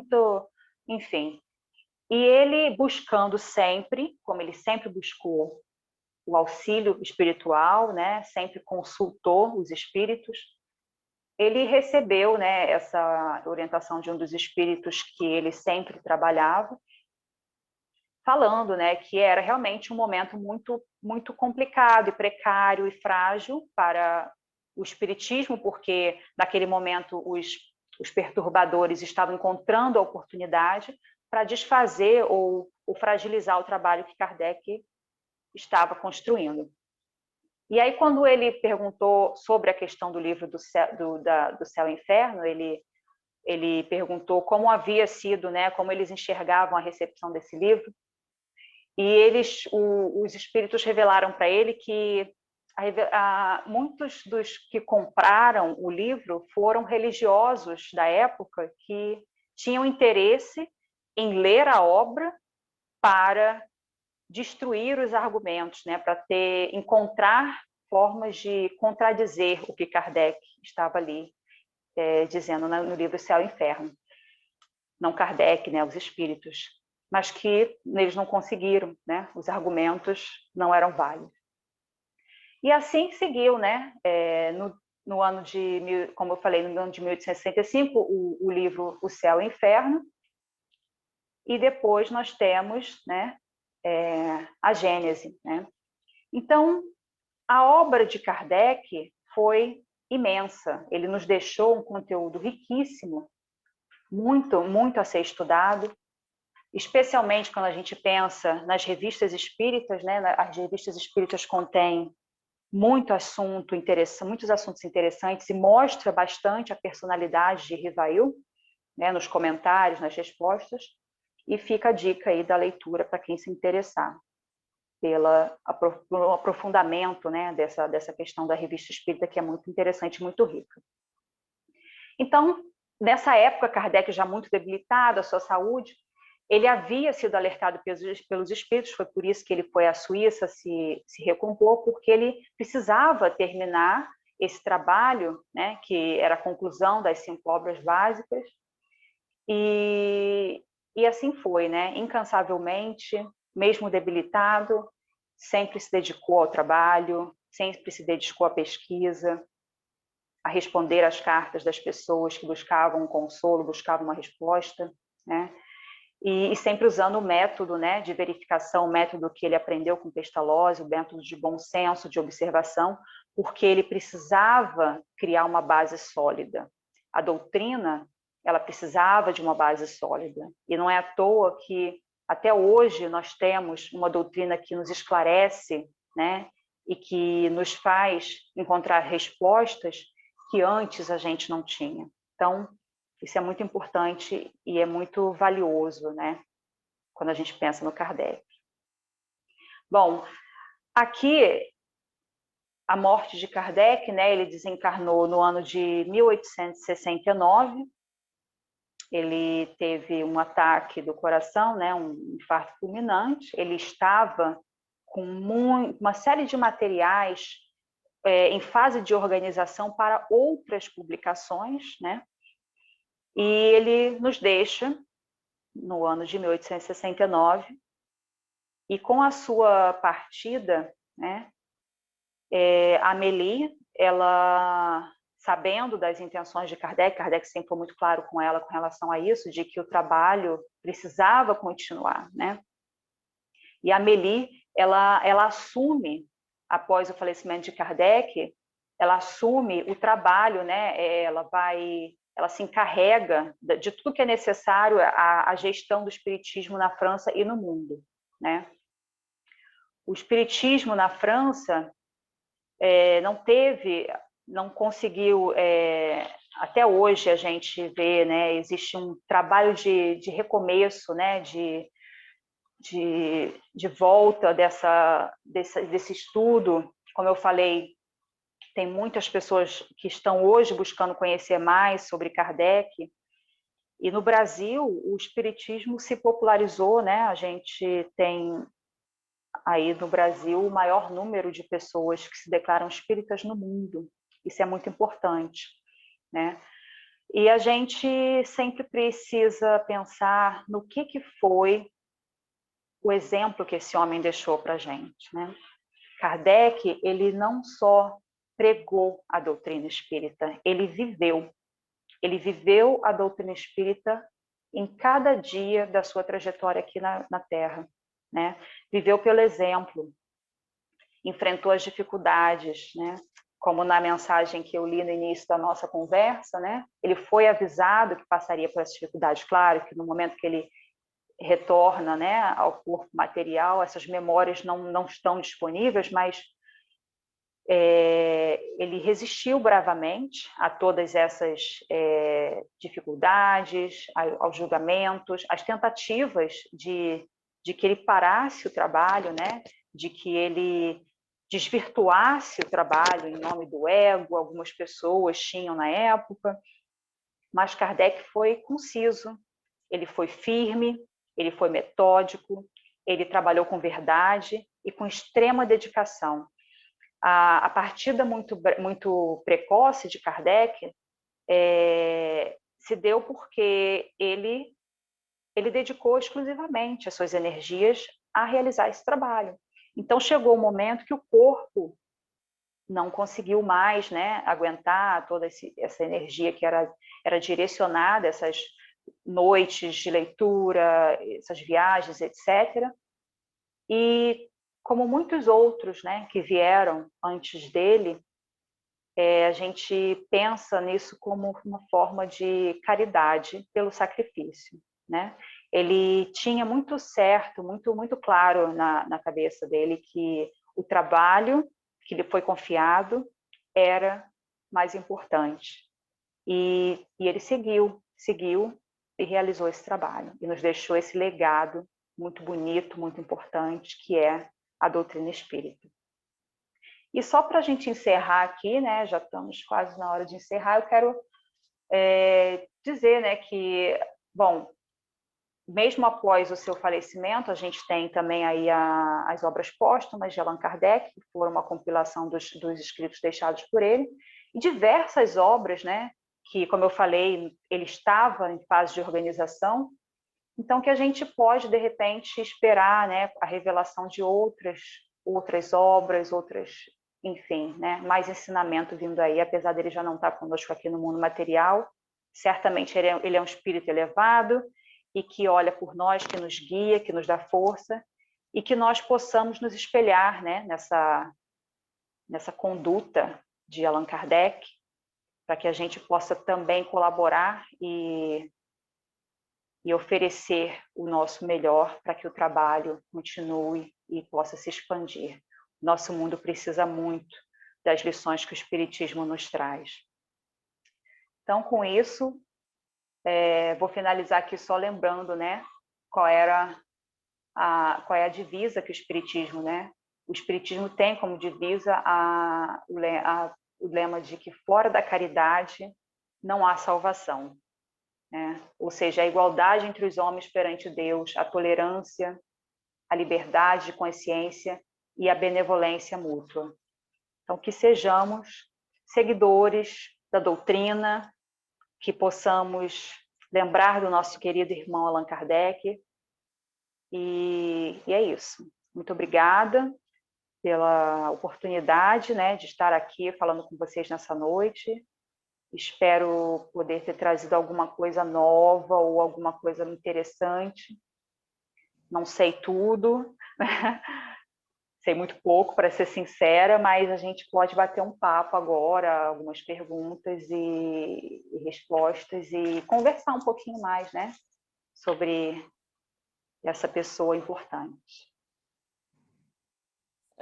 enfim. E ele buscando sempre, como ele sempre buscou o auxílio espiritual, né, sempre consultou os espíritos, ele recebeu, né, essa orientação de um dos espíritos que ele sempre trabalhava, falando, né, que era realmente um momento muito complicado e precário e frágil para o espiritismo, porque naquele momento os perturbadores estavam encontrando a oportunidade para desfazer ou fragilizar o trabalho que Kardec estava construindo. E aí, quando ele perguntou sobre a questão do livro do Céu e Inferno, ele perguntou como havia sido, né, como eles enxergavam a recepção desse livro, e os espíritos revelaram para ele que muitos dos que compraram o livro foram religiosos da época que tinham interesse em ler a obra para destruir os argumentos, né, para encontrar formas de contradizer o que Kardec estava ali dizendo no livro Céu e Inferno. Não Kardec, né, os espíritos, mas que eles não conseguiram, né, os argumentos não eram válidos. E assim seguiu, né, no ano de, como eu falei, no ano de 1865, o livro O Céu e o Inferno, e depois nós temos, né, a Gênese, né? Então, a obra de Kardec foi imensa. Ele nos deixou um conteúdo riquíssimo, muito a ser estudado, especialmente quando a gente pensa nas revistas espíritas, né? As revistas espíritas contêm muitos assuntos interessantes e mostra bastante a personalidade de Rivail, né? Nos comentários, nas respostas, e fica a dica aí da leitura para quem se interessar pelo aprofundamento, né, dessa questão da revista espírita, que é muito interessante e muito rica. Então, nessa época, Kardec já muito debilitado, a sua saúde, ele havia sido alertado pelos espíritos, foi por isso que ele foi à Suíça se recompor, porque ele precisava terminar esse trabalho, né, que era a conclusão das 5 obras básicas, e assim foi, né, incansavelmente, mesmo debilitado, sempre se dedicou ao trabalho, sempre se dedicou à pesquisa, a responder às cartas das pessoas que buscavam um consolo, buscavam uma resposta, né? E sempre usando o método, né, de verificação, o método que ele aprendeu com Pestalozzi, o método de bom senso, de observação, porque ele precisava criar uma base sólida. A doutrina, ela precisava de uma base sólida. E não é à toa que, até hoje, nós temos uma doutrina que nos esclarece, né, e que nos faz encontrar respostas que antes a gente não tinha. Então, isso é muito importante e é muito valioso, né, quando a gente pensa no Kardec. Bom, aqui, a morte de Kardec, né, ele desencarnou no ano de 1869, ele teve um ataque do coração, né, um infarto fulminante, ele estava com uma série de materiais em fase de organização para outras publicações, né, e ele nos deixa no ano de 1869, e com a sua partida, né, a Amélie, ela, sabendo das intenções de Kardec, Kardec sempre foi muito claro com ela com relação a isso, de que o trabalho precisava continuar, né? E a Amélie, ela assume, após o falecimento de Kardec, ela assume o trabalho, né? Ela se encarrega de tudo que é necessário à gestão do espiritismo na França e no mundo, né? O espiritismo na França não conseguiu, até hoje a gente vê, né, existe um trabalho de recomeço, né, de volta desse estudo. Como eu falei, tem muitas pessoas que estão hoje buscando conhecer mais sobre Kardec, e no Brasil o espiritismo se popularizou, né? A gente tem aí no Brasil o maior número de pessoas que se declaram espíritas no mundo. Isso é muito importante, né? E a gente sempre precisa pensar no que foi o exemplo que esse homem deixou para a gente, né? Kardec, ele não só pregou a doutrina espírita, ele viveu a doutrina espírita em cada dia da sua trajetória aqui na Terra, né? Viveu pelo exemplo, enfrentou as dificuldades, né? Como na mensagem que eu li no início da nossa conversa, né? Ele foi avisado que passaria por essas dificuldades. Claro que no momento que ele retorna, né, ao corpo material, essas memórias não estão disponíveis, mas ele resistiu bravamente a todas essas dificuldades, aos julgamentos, às tentativas de que ele parasse o trabalho, né, de que ele desvirtuasse o trabalho em nome do ego, algumas pessoas tinham na época, mas Kardec foi conciso, ele foi firme, ele foi metódico, ele trabalhou com verdade e com extrema dedicação. A partida muito precoce de Kardec se deu porque ele dedicou exclusivamente as suas energias a realizar esse trabalho. Então chegou o momento que o corpo não conseguiu mais, né, aguentar toda essa energia que era direcionada, essas noites de leitura, essas viagens, etc. E como muitos outros, né, que vieram antes dele, a gente pensa nisso como uma forma de caridade pelo sacrifício, né? Ele tinha muito certo, muito claro na cabeça dele que o trabalho que lhe foi confiado era mais importante. E ele seguiu e realizou esse trabalho e nos deixou esse legado muito bonito, muito importante, que é a doutrina espírita. E só para a gente encerrar aqui, né, já estamos quase na hora de encerrar, eu quero dizer, né, que, bom, mesmo após o seu falecimento, a gente tem também aí as obras póstumas de Allan Kardec, que foram uma compilação dos escritos deixados por ele, e diversas obras, né, que, como eu falei, ele estava em fase de organização, então que a gente pode, de repente, esperar, né, a revelação de outras obras, enfim, né, mais ensinamento vindo aí, apesar dele já não estar conosco aqui no mundo material, certamente ele é um espírito elevado, e que olha por nós, que nos guia, que nos dá força, e que nós possamos nos espelhar, né, nessa conduta de Allan Kardec, para que a gente possa também colaborar e oferecer o nosso melhor para que o trabalho continue e possa se expandir. Nosso mundo precisa muito das lições que o Espiritismo nos traz. Então, com isso, vou finalizar aqui só lembrando, né, qual é a divisa que o Espiritismo, né? O Espiritismo tem como divisa o lema de que fora da caridade não há salvação, né? Ou seja, a igualdade entre os homens perante Deus, a tolerância, a liberdade de consciência e a benevolência mútua. Então, que sejamos seguidores da doutrina, que possamos lembrar do nosso querido irmão Allan Kardec. E é isso. Muito obrigada pela oportunidade, né, de estar aqui falando com vocês nessa noite. Espero poder ter trazido alguma coisa nova ou alguma coisa interessante. Não sei tudo, sei muito pouco, para ser sincera, mas a gente pode bater um papo agora, algumas perguntas e respostas, e conversar um pouquinho mais, né, sobre essa pessoa importante.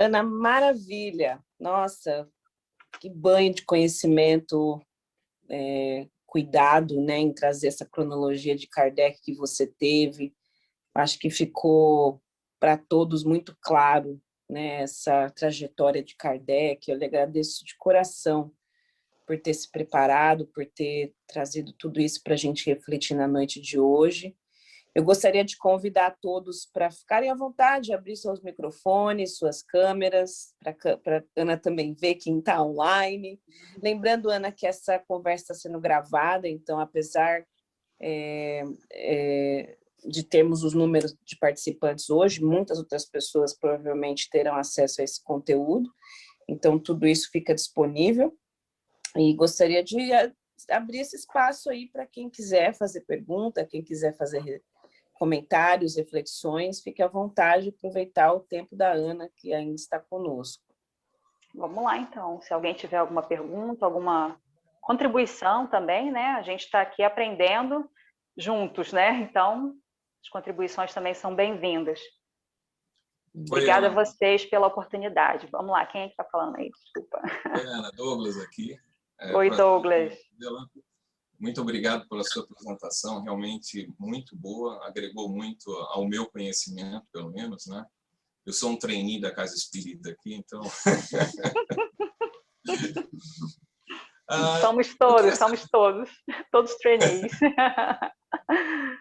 Ana, maravilha! Nossa, que banho de conhecimento, cuidado, né, em trazer essa cronologia de Kardec que você teve. Acho que ficou para todos muito claro, né, essa trajetória de Kardec. Eu lhe agradeço de coração por ter se preparado, por ter trazido tudo isso para a gente refletir na noite de hoje. Eu gostaria de convidar todos para ficarem à vontade, abrir seus microfones, suas câmeras, para a Ana também ver quem está online. Lembrando, Ana, que essa conversa está sendo gravada, então, apesar de termos os números de participantes hoje, muitas outras pessoas provavelmente terão acesso a esse conteúdo, então tudo isso fica disponível. E gostaria de abrir esse espaço aí para quem quiser fazer pergunta, quem quiser fazer comentários, reflexões, fique à vontade de aproveitar o tempo da Ana, que ainda está conosco. Vamos lá, então. Se alguém tiver alguma pergunta, alguma contribuição também, né? A gente está aqui aprendendo juntos, né? Então, as contribuições também são bem-vindas. Obrigada a vocês pela oportunidade. Vamos lá, quem é que está falando aí? Desculpa. Oi, Ana, Douglas aqui. Oi, Douglas. Muito obrigado pela sua apresentação, realmente muito boa, agregou muito ao meu conhecimento, pelo menos, né? Eu sou um trainee da Casa Espírita aqui, então... somos todos trainees.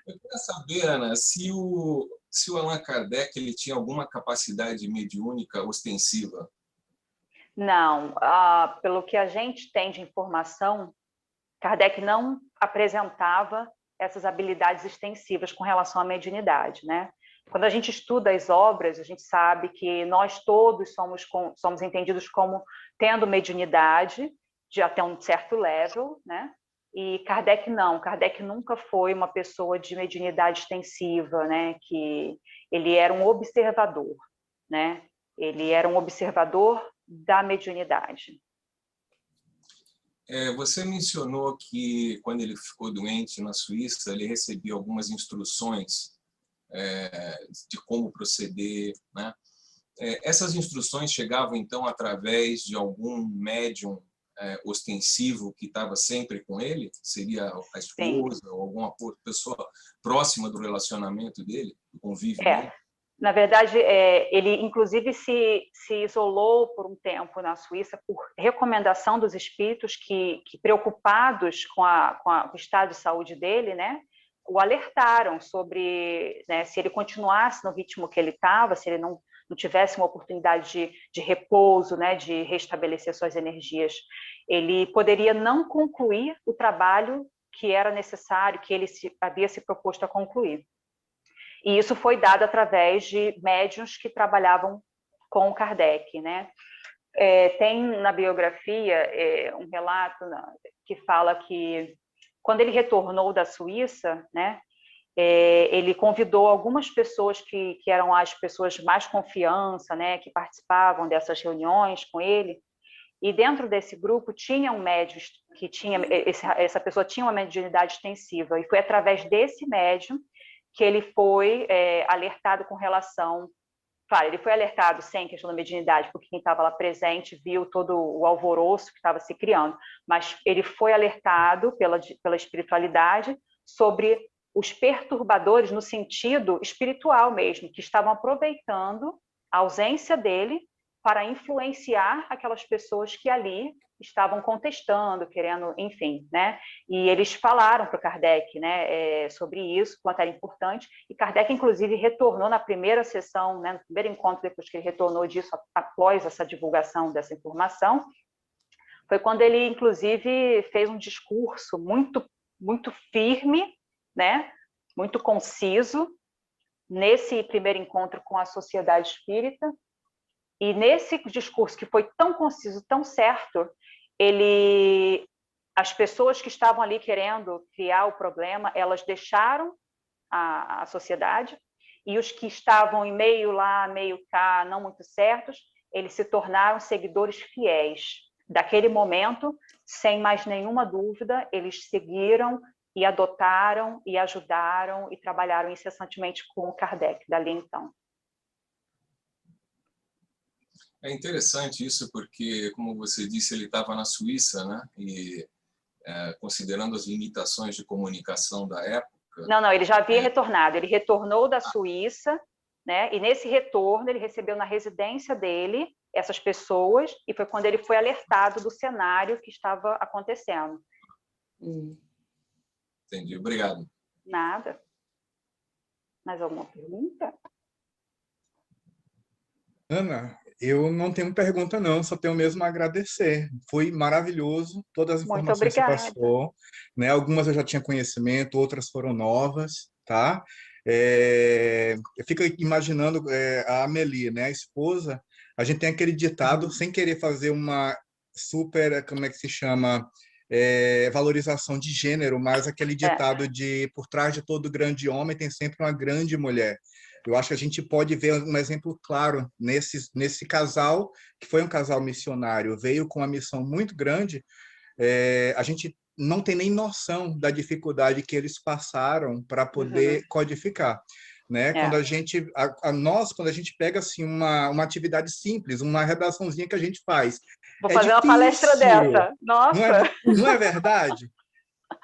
Eu queria saber, Ana, se o Allan Kardec ele tinha alguma capacidade mediúnica ostensiva. Não, pelo que a gente tem de informação, Kardec não apresentava essas habilidades extensivas com relação à mediunidade, né? Quando a gente estuda as obras, a gente sabe que nós todos somos entendidos como tendo mediunidade de até um certo level, né? E Kardec não, Kardec nunca foi uma pessoa de mediunidade extensiva, né? Que ele era um observador, né? Ele era um observador da mediunidade. Você mencionou que quando ele ficou doente na Suíça, ele recebia algumas instruções de como proceder, né? Essas instruções chegavam, então, através de algum médium ostensivo que estava sempre com ele? Seria a esposa Sim. ou alguma pessoa próxima do relacionamento dele, do convívio dele? Na verdade, ele inclusive se isolou por um tempo na Suíça por recomendação dos espíritos que preocupados com o estado de saúde dele, né, o alertaram sobre, né, se ele continuasse no ritmo que ele estava, se ele não tivesse uma oportunidade de repouso, né, de restabelecer suas energias, ele poderia não concluir o trabalho que era necessário, que ele havia se proposto a concluir. E isso foi dado através de médiuns que trabalhavam com o Kardec, né? Tem na biografia um relato que fala que quando ele retornou da Suíça, né, ele convidou algumas pessoas que eram as pessoas de mais confiança, né, que participavam dessas reuniões com ele, e dentro desse grupo tinha um médium que essa pessoa tinha uma mediunidade extensiva, e foi através desse médium que ele foi alertado com relação... Claro, ele foi alertado sem questão da mediunidade, porque quem estava lá presente viu todo o alvoroço que estava se criando, mas ele foi alertado pela espiritualidade sobre os perturbadores no sentido espiritual mesmo, que estavam aproveitando a ausência dele para influenciar aquelas pessoas que ali estavam contestando, querendo, enfim, né? E eles falaram para o Kardec, né, sobre isso, quanto era importante, e Kardec, inclusive, retornou na primeira sessão, né, no primeiro encontro, depois que ele retornou disso, após essa divulgação dessa informação, foi quando ele, inclusive, fez um discurso muito, muito firme, né, muito conciso, nesse primeiro encontro com a Sociedade Espírita. E nesse discurso que foi tão conciso, tão certo, as pessoas que estavam ali querendo criar o problema, elas deixaram a sociedade, e os que estavam em meio lá, meio cá, não muito certos, eles se tornaram seguidores fiéis. Daquele momento, sem mais nenhuma dúvida, eles seguiram e adotaram e ajudaram e trabalharam incessantemente com o Kardec, dali então. É interessante isso, porque, como você disse, ele estava na Suíça, né? E, considerando as limitações de comunicação da época... Não, ele já havia retornado. Ele retornou da Suíça, né? E nesse retorno ele recebeu na residência dele essas pessoas, e foi quando ele foi alertado do cenário que estava acontecendo. Entendi, obrigado. Nada. Mais alguma pergunta? Ana, eu não tenho pergunta não, só tenho mesmo a agradecer. Foi maravilhoso, todas as Muito informações que você obrigada. passou, né? Algumas eu já tinha conhecimento, outras foram novas, tá? Eu fico imaginando a Amélie, né? A esposa, a gente tem aquele ditado, sem querer fazer uma super, como é que se chama? Valorização de gênero, mas aquele ditado de por trás de todo grande homem tem sempre uma grande mulher. Eu acho que a gente pode ver um exemplo claro nesse casal, que foi um casal missionário, veio com uma missão muito grande. A gente não tem nem noção da dificuldade que eles passaram para poder codificar. Né? Quando a gente pega assim uma atividade simples, uma redaçãozinha que a gente faz, vou fazer uma palestra dessa. Nossa! Não é verdade?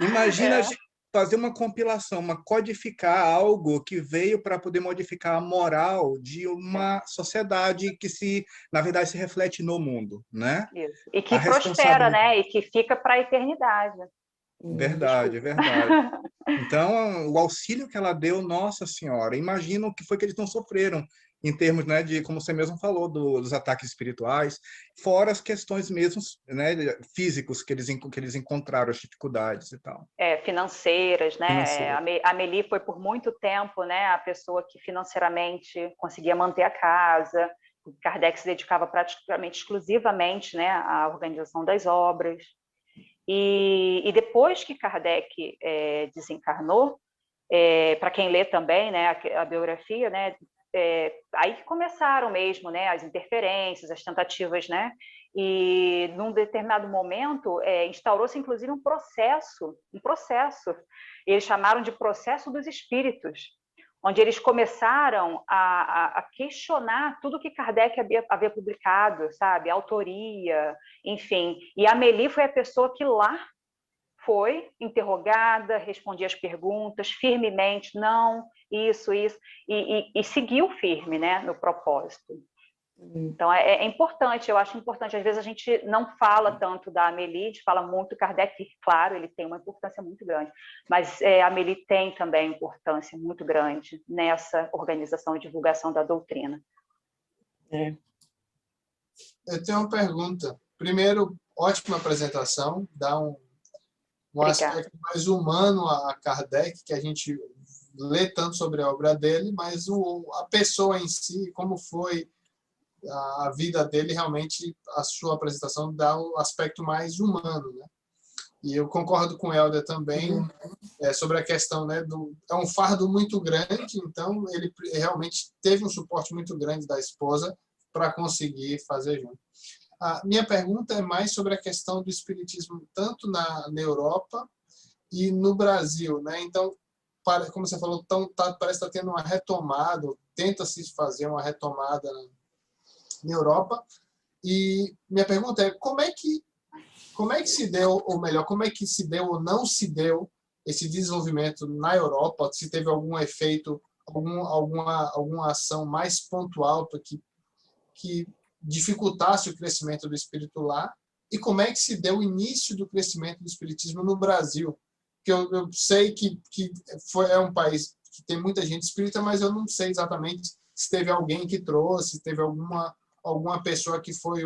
Imagina a gente fazer uma compilação, codificar algo que veio para poder modificar a moral de uma sociedade que na verdade se reflete no mundo, né? Isso. E que prospera, né? E que fica para a eternidade. Verdade. Então, o auxílio que ela deu, Nossa Senhora, imagina o que foi que eles não sofreram em termos, né, de, como você mesmo falou, dos ataques espirituais, fora as questões mesmo, né, físicos que eles encontraram, as dificuldades e tal. Financeiras, né? A Amélie foi por muito tempo, né, a pessoa que financeiramente conseguia manter a casa. O Kardec se dedicava praticamente exclusivamente, né, à organização das obras. E depois que Kardec desencarnou, para quem lê também, né, a biografia, né, aí que começaram mesmo, né, as interferências, as tentativas, né, e num determinado momento instaurou-se inclusive um processo, eles chamaram de processo dos espíritos, onde eles começaram a questionar tudo que Kardec havia publicado, sabe, a autoria, enfim, e a Amélie foi a pessoa que lá foi interrogada, respondia as perguntas firmemente, não, isso, e seguiu firme, né, no propósito. Então, é importante, eu acho importante. Às vezes a gente não fala tanto da Amélie, a gente fala muito Kardec, claro, ele tem uma importância muito grande, mas a Amélie tem também importância muito grande nessa organização e divulgação da doutrina. Eu tenho uma pergunta. Primeiro, ótima apresentação, dá um aspecto mais humano a Kardec, que a gente lê tanto sobre a obra dele, mas a pessoa em si, como foi a vida dele, realmente a sua apresentação dá o aspecto mais humano, né? E eu concordo com o Helder também sobre a questão, né, é um fardo muito grande, então ele realmente teve um suporte muito grande da esposa para conseguir fazer junto. A minha pergunta é mais sobre a questão do espiritismo tanto na Europa e no Brasil, né? Então, como você falou, parece estar tendo uma retomada, tenta-se fazer uma retomada na Europa. E minha pergunta é como é que se deu, ou melhor, como é que se deu ou não se deu esse desenvolvimento na Europa? Se teve algum efeito, alguma ação mais pontual que dificultasse o crescimento do espírito lá? E como é que se deu o início do crescimento do espiritismo no Brasil? Que eu sei que é um país que tem muita gente espírita, mas eu não sei exatamente se teve alguém que trouxe, se teve alguma pessoa que foi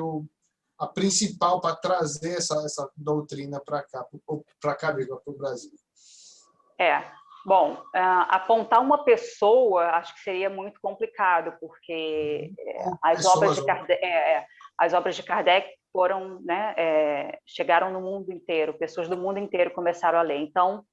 a principal para trazer essa doutrina para cá, para o Brasil. Bom, apontar uma pessoa acho que seria muito complicado, porque as obras de Kardec foram, né, chegaram no mundo inteiro, pessoas do mundo inteiro começaram a ler. Então,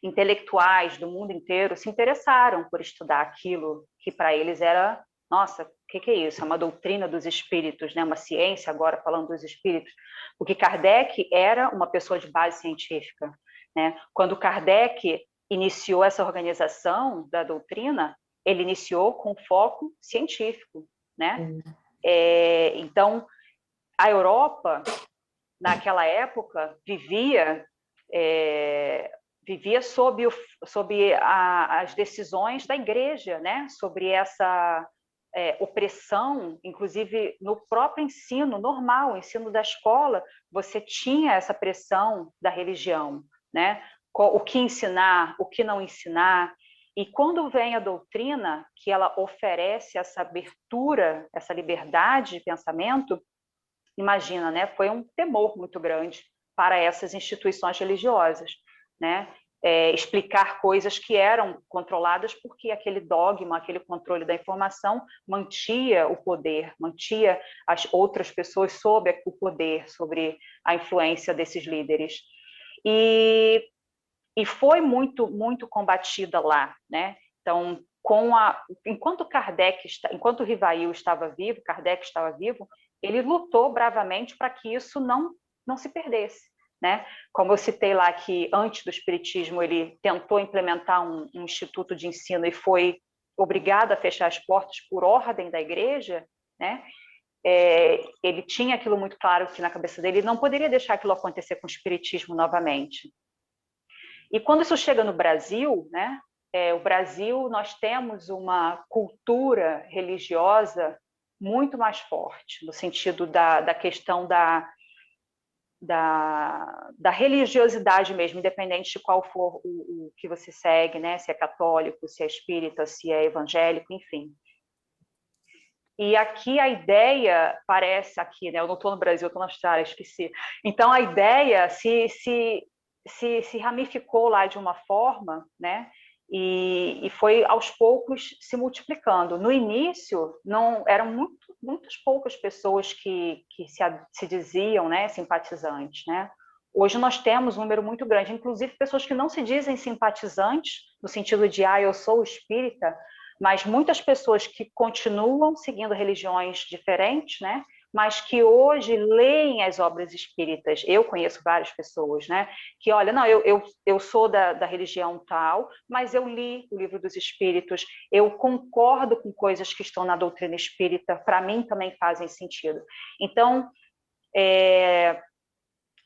intelectuais do mundo inteiro se interessaram por estudar aquilo que para eles era, nossa, o que é isso? É uma doutrina dos espíritos, né? Uma ciência agora falando dos espíritos. Porque Kardec era uma pessoa de base científica, né? Quando Kardec iniciou essa organização da doutrina, ele iniciou com foco científico, né? Então, a Europa, naquela época, vivia sob as decisões da Igreja, né? Sobre essa opressão, inclusive no próprio ensino normal, o ensino da escola, você tinha essa pressão da religião, né? O que ensinar, o que não ensinar. E quando vem a doutrina, que ela oferece essa abertura, essa liberdade de pensamento, imagina, né? Foi um temor muito grande para essas instituições religiosas, né? Explicar coisas que eram controladas porque aquele dogma, aquele controle da informação mantia o poder, mantia as outras pessoas sob o poder, sobre a influência desses líderes. E foi muito combatida lá, né? Então, enquanto Rivail estava vivo, Kardec estava vivo, ele lutou bravamente para que isso não se perdesse, né? Como eu citei lá que antes do espiritismo ele tentou implementar um instituto de ensino e foi obrigado a fechar as portas por ordem da Igreja, né? Ele tinha aquilo muito claro que na cabeça dele, ele não poderia deixar aquilo acontecer com o espiritismo novamente. E quando isso chega no Brasil, né? O Brasil, nós temos uma cultura religiosa muito mais forte, no sentido da questão da religiosidade mesmo, independente de qual for o que você segue, né? Se é católico, se é espírita, se é evangélico, enfim. E aqui a ideia parece, aqui, né? Eu não estou no Brasil, eu estou na Austrália, esqueci. Então a ideia se ramificou lá de uma forma, né? E foi aos poucos se multiplicando. No início, não eram muitas poucas pessoas que se diziam, né, simpatizantes, né? Hoje nós temos um número muito grande, inclusive pessoas que não se dizem simpatizantes, no sentido de, eu sou espírita, mas muitas pessoas que continuam seguindo religiões diferentes, né? Mas que hoje leem as obras espíritas. Eu conheço várias pessoas, né? Que, olha, não, eu sou da religião tal, mas eu li o Livro dos Espíritos, eu concordo com coisas que estão na doutrina espírita, para mim também fazem sentido. Então,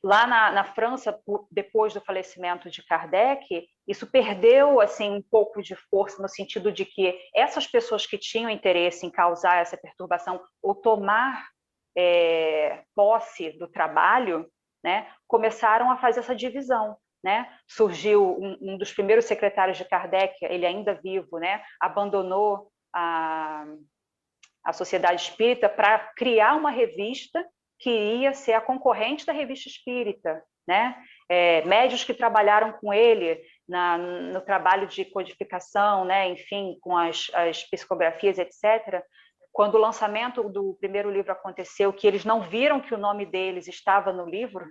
lá na França, depois do falecimento de Kardec, isso perdeu assim um pouco de força no sentido de que essas pessoas que tinham interesse em causar essa perturbação ou tomar posse do trabalho, né, começaram a fazer essa divisão, né? Surgiu um dos primeiros secretários de Kardec, ele ainda vivo, né, abandonou a Sociedade Espírita para criar uma revista que ia ser a concorrente da Revista Espírita, né? Médios que trabalharam com ele no trabalho de codificação, né? Enfim, com as psicografias, etc., quando o lançamento do primeiro livro aconteceu, que eles não viram que o nome deles estava no livro,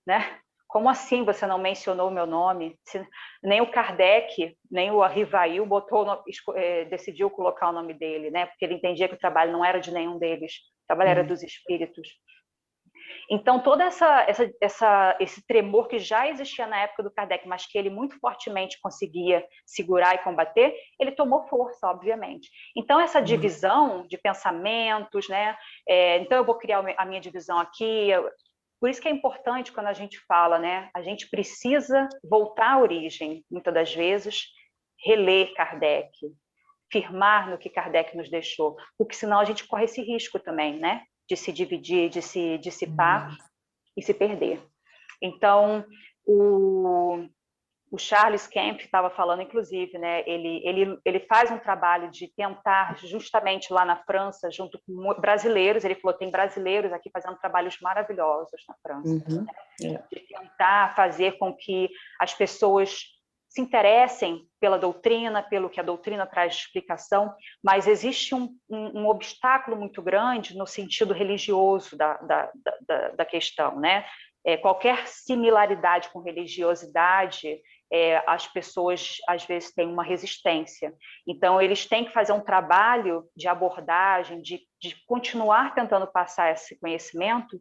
né? Como assim você não mencionou o meu nome? Nem o Kardec, nem o Rivail decidiu colocar o nome dele, né? Porque ele entendia que o trabalho não era de nenhum deles, o trabalho era dos espíritos. Então, todo esse tremor que já existia na época do Kardec, mas que ele muito fortemente conseguia segurar e combater, ele tomou força, obviamente. Então, essa divisão de pensamentos, né? Então, eu vou criar a minha divisão aqui. Por isso que é importante quando a gente fala, né? A gente precisa voltar à origem, muitas das vezes, reler Kardec, firmar no que Kardec nos deixou, porque senão a gente corre esse risco também, né? De se dividir, de se dissipar e se perder. Então, o Charles Kemp estava falando, inclusive, né? Ele faz um trabalho de tentar, justamente lá na França, junto com brasileiros, ele falou, tem brasileiros aqui fazendo trabalhos maravilhosos na França, né? De tentar fazer com que as pessoas se interessem pela doutrina, pelo que a doutrina traz de explicação, mas existe um obstáculo muito grande no sentido religioso da questão, né? Qualquer similaridade com religiosidade, as pessoas, às vezes, têm uma resistência. Então, eles têm que fazer um trabalho de abordagem, de continuar tentando passar esse conhecimento,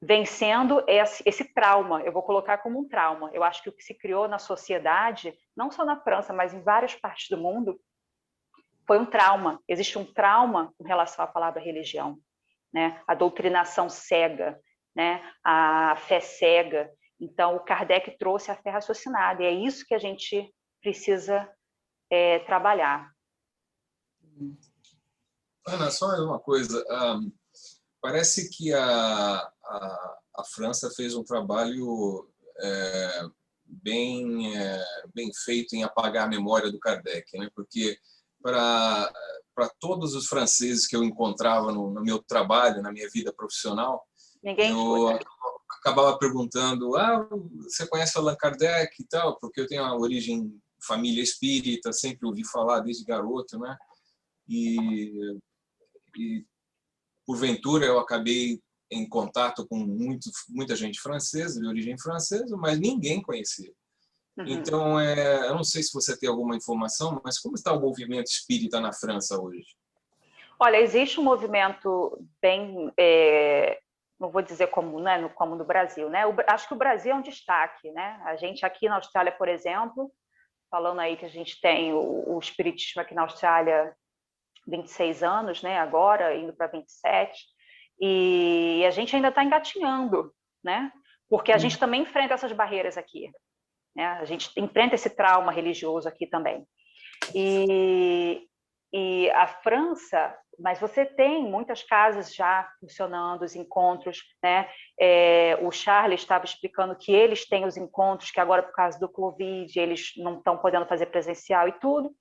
vencendo esse trauma. Eu vou colocar como um trauma. Eu acho que o que se criou na sociedade, não só na França, mas em várias partes do mundo, foi um trauma. Existe um trauma com relação à palavra religião. né? A doutrinação cega, né? A fé cega. Então, o Kardec trouxe a fé raciocinada, e é isso que a gente precisa trabalhar. Ana, só uma coisa. Parece que a França fez um trabalho bem feito em apagar a memória do Kardec, né? Porque para todos os franceses que eu encontrava no meu trabalho, na minha vida profissional, Ninguém eu escuta. acabava perguntando: você conhece Allan Kardec e tal? Porque eu tenho uma origem, família espírita, sempre ouvi falar desde garoto, né? E porventura eu acabei em contato com muita gente francesa, de origem francesa, mas ninguém conhecia. Então, eu não sei se você tem alguma informação, mas como está o movimento espírita na França hoje? Olha, existe um movimento bem, não vou dizer como, né, como no Brasil, né? Acho que o Brasil é um destaque, né? A gente aqui na Austrália, por exemplo, falando aí que a gente tem o espiritismo aqui na Austrália 26 anos, né? Agora, indo para 27, e a gente ainda está engatinhando, né? Porque a gente também enfrenta essas barreiras aqui, né? A gente enfrenta esse trauma religioso aqui também. E a França, mas você tem muitas casas já funcionando, os encontros, né? O Charles estava explicando que eles têm os encontros, que agora por causa do Covid eles não estão podendo fazer presencial e tudo,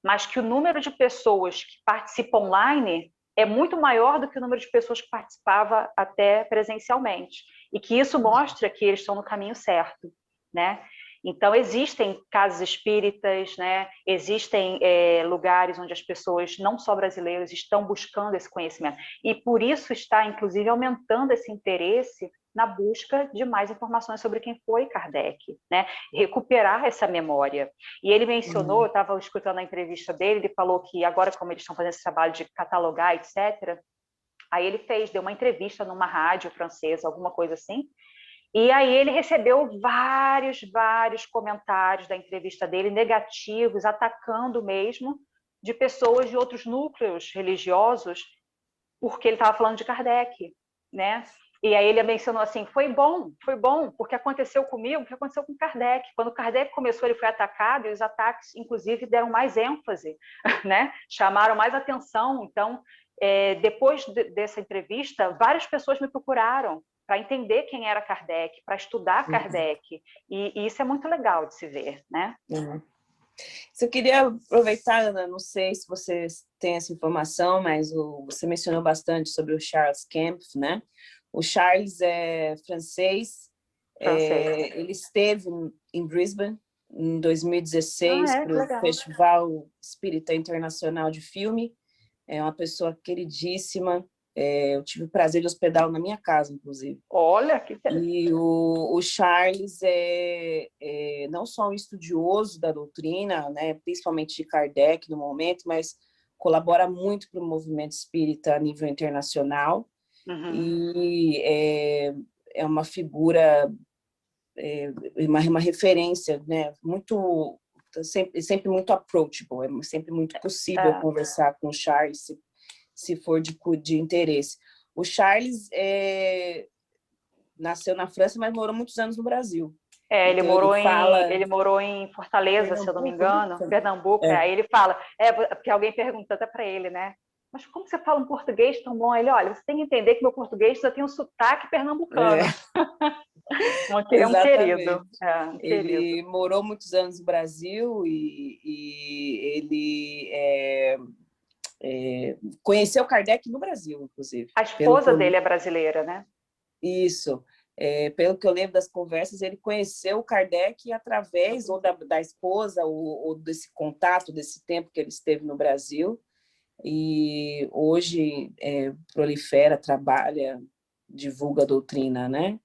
mas que o número de pessoas que participam online é muito maior do que o número de pessoas que participava até presencialmente, e que isso mostra que eles estão no caminho certo, né? Então, existem casas espíritas, né? Existem lugares onde as pessoas, não só brasileiras, estão buscando esse conhecimento. E por isso está, inclusive, aumentando esse interesse na busca de mais informações sobre quem foi Kardec, né? Recuperar essa memória. E ele mencionou, eu estava escutando a entrevista dele, ele falou que agora, como eles estão fazendo esse trabalho de catalogar, etc., aí ele deu uma entrevista numa rádio francesa, alguma coisa assim, e aí ele recebeu vários comentários da entrevista dele, negativos, atacando mesmo, de pessoas de outros núcleos religiosos, porque ele estava falando de Kardec, né? E aí ele mencionou assim, foi bom, porque aconteceu comigo, o que aconteceu com Kardec. Quando Kardec começou, ele foi atacado, e os ataques, inclusive, deram mais ênfase, né? Chamaram mais atenção. Então, depois dessa entrevista, várias pessoas me procuraram para entender quem era Kardec, para estudar Kardec, e isso é muito legal de se ver, né? Eu queria aproveitar, Ana, não sei se você tem essa informação, mas você mencionou bastante sobre o Charles Kempf, né? O Charles é francês, ele esteve em Brisbane em 2016 para o Festival Espírita Internacional de Filme, é uma pessoa queridíssima, eu tive o prazer de hospedá-lo na minha casa, inclusive. Olha, que interessante. E o Charles não só um estudioso da doutrina, né, principalmente de Kardec no momento, mas colabora muito para o movimento espírita a nível internacional. E é uma figura, uma referência, né, muito, sempre muito approachable, é sempre muito possível conversar com o Charles, se for de interesse. O Charles nasceu na França, mas morou muitos anos no Brasil. Ele, então, ele morou em Fortaleza, se eu não me engano, Pernambuco. Aí ele fala, porque alguém pergunta até para ele, né? Mas como você fala um português tão bom? Ele, olha, você tem que entender que meu português já tem um sotaque pernambucano. É um querido. Ele morou muitos anos no Brasil e ele conheceu Kardec no Brasil, inclusive. A esposa dele é brasileira, né? Isso. Pelo que eu lembro das conversas, ele conheceu o Kardec através ou da esposa, ou desse contato, desse tempo que ele esteve no Brasil. E hoje prolifera, trabalha, divulga a doutrina, né?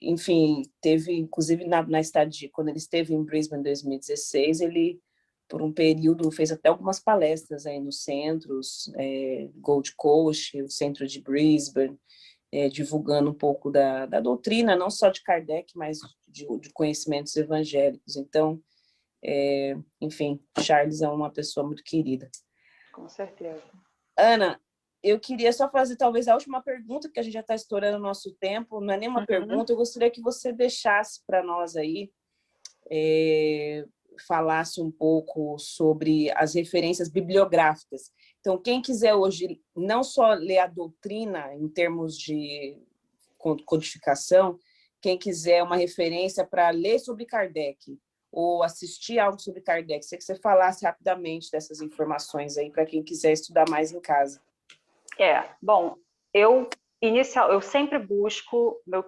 Enfim, teve, inclusive, na estadia, quando ele esteve em Brisbane em 2016, ele, por um período, fez até algumas palestras aí nos centros, Gold Coast, o centro de Brisbane, divulgando um pouco da doutrina, não só de Kardec, mas de conhecimentos evangélicos. Então, enfim, Charles é uma pessoa muito querida. Com certeza. Ana, eu queria só fazer talvez a última pergunta, porque a gente já está estourando o nosso tempo, não é nenhuma pergunta, eu gostaria que você deixasse para nós aí, falasse um pouco sobre as referências bibliográficas. Então, quem quiser hoje não só ler a doutrina em termos de codificação, quem quiser uma referência para ler sobre Kardec ou assistir algo sobre Kardec, queria que você falasse rapidamente dessas informações aí para quem quiser estudar mais em casa. Bom, eu sempre busco minha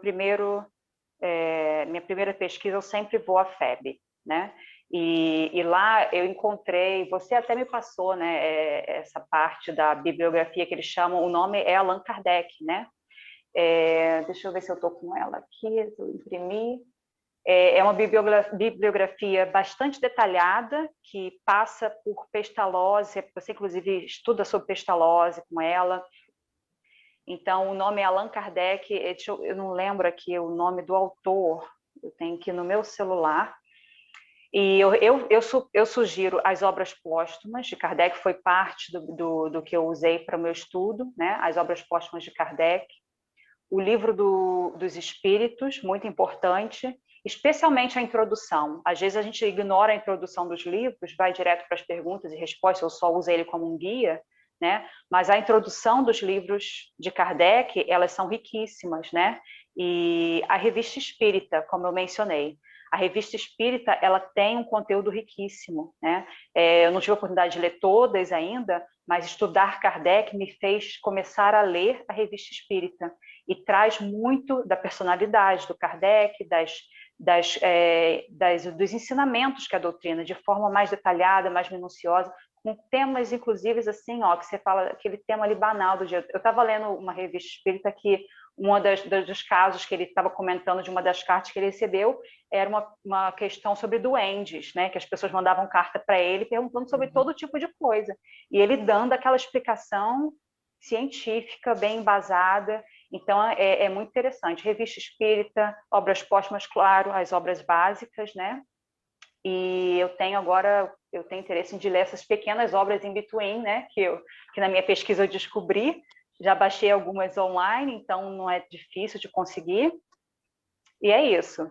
primeira pesquisa, eu sempre vou à FEB, né? E lá eu encontrei, você até me passou, né, essa parte da bibliografia que eles chamam, o nome é Allan Kardec, né? Deixa eu ver se eu estou com ela aqui, eu imprimi. É uma bibliografia bastante detalhada, que passa por Pestalozzi, você inclusive estuda sobre Pestalozzi com ela. Então, o nome é Allan Kardec, eu não lembro aqui o nome do autor, eu tenho aqui no meu celular. E eu sugiro as obras póstumas de Kardec, foi parte do que eu usei para o meu estudo, né? As obras póstumas de Kardec. O livro dos Espíritos, muito importante, especialmente a introdução. Às vezes a gente ignora a introdução dos livros, vai direto para as perguntas e respostas, eu só uso ele como um guia, né? Mas a introdução dos livros de Kardec, elas são riquíssimas, né? E a Revista Espírita, como eu mencionei, a Revista Espírita, ela tem um conteúdo riquíssimo, né? Eu não tive a oportunidade de ler todas ainda, mas estudar Kardec me fez começar a ler a Revista Espírita, e traz muito da personalidade do Kardec, dos ensinamentos que a doutrina, de forma mais detalhada, mais minuciosa, com temas, inclusive, assim, que você fala, aquele tema ali banal do dia. Eu estava lendo uma revista espírita que dos casos que ele estava comentando, de uma das cartas que ele recebeu, era uma questão sobre duendes, né? Que as pessoas mandavam carta para ele perguntando sobre todo tipo de coisa. E ele dando aquela explicação científica, bem embasada. Então, é muito interessante. Revista Espírita, obras póstumas, claro, as obras básicas, né? E eu tenho interesse de ler essas pequenas obras in between, né? Que na minha pesquisa eu descobri. Já baixei algumas online, então não é difícil de conseguir. E é isso.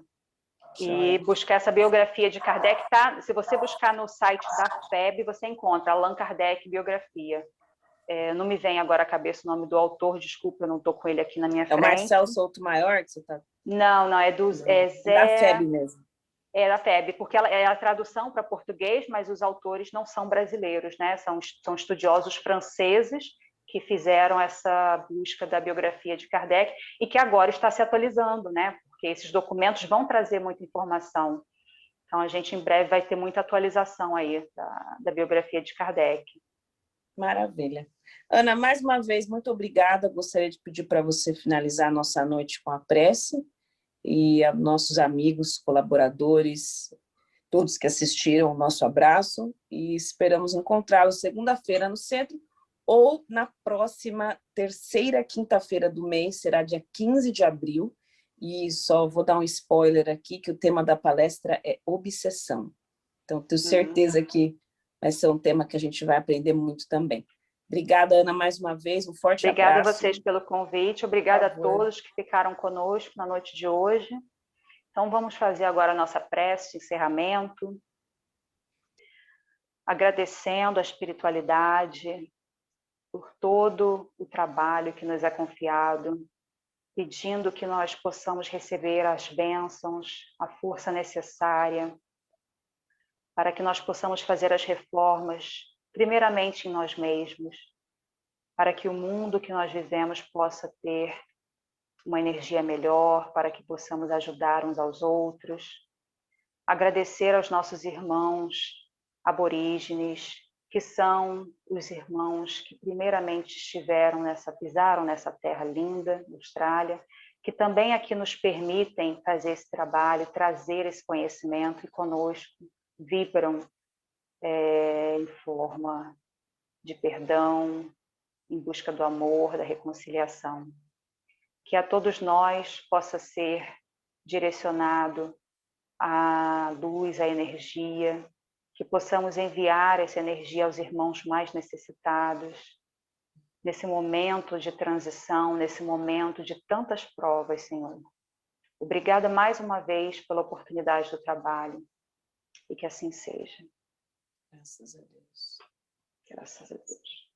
E buscar essa biografia de Kardec, tá? Se você buscar no site da FEB, você encontra Allan Kardec biografia. Não me vem agora à cabeça o nome do autor, desculpa, eu não estou com ele aqui na minha frente. É o Marcel Souto-Maior que você está... Não, é da FEB mesmo. É da FEB, porque ela é a tradução para português, mas os autores não são brasileiros, né? São estudiosos franceses que fizeram essa busca da biografia de Kardec e que agora está se atualizando, né? Porque esses documentos vão trazer muita informação. Então, a gente em breve vai ter muita atualização aí da biografia de Kardec. Maravilha. Ana, mais uma vez, muito obrigada. Gostaria de pedir para você finalizar a nossa noite com a prece e a nossos amigos, colaboradores, todos que assistiram, o nosso abraço e esperamos encontrá-los segunda-feira no centro ou na próxima terceira quinta-feira do mês, será dia 15 de abril, e só vou dar um spoiler aqui, que o tema da palestra é obsessão. Então, tenho certeza que vai ser um tema que a gente vai aprender muito também. Obrigada, Ana, mais uma vez, um forte abraço. Obrigada a vocês pelo convite, obrigada a todos que ficaram conosco na noite de hoje. Então, vamos fazer agora a nossa prece de encerramento, agradecendo a espiritualidade por todo o trabalho que nos é confiado, pedindo que nós possamos receber as bênçãos, a força necessária, para que nós possamos fazer as reformas, primeiramente em nós mesmos, para que o mundo que nós vivemos possa ter uma energia melhor, para que possamos ajudar uns aos outros. Agradecer aos nossos irmãos aborígenes, que são os irmãos que primeiramente pisaram nessa terra linda, Austrália, que também aqui nos permitem fazer esse trabalho, trazer esse conhecimento e conosco vibram em forma de perdão, em busca do amor, da reconciliação. Que a todos nós possa ser direcionado a luz, a energia, que possamos enviar essa energia aos irmãos mais necessitados, nesse momento de transição, nesse momento de tantas provas, Senhor. Obrigada mais uma vez pela oportunidade do trabalho e que assim seja. Graças a Deus. Graças a Deus.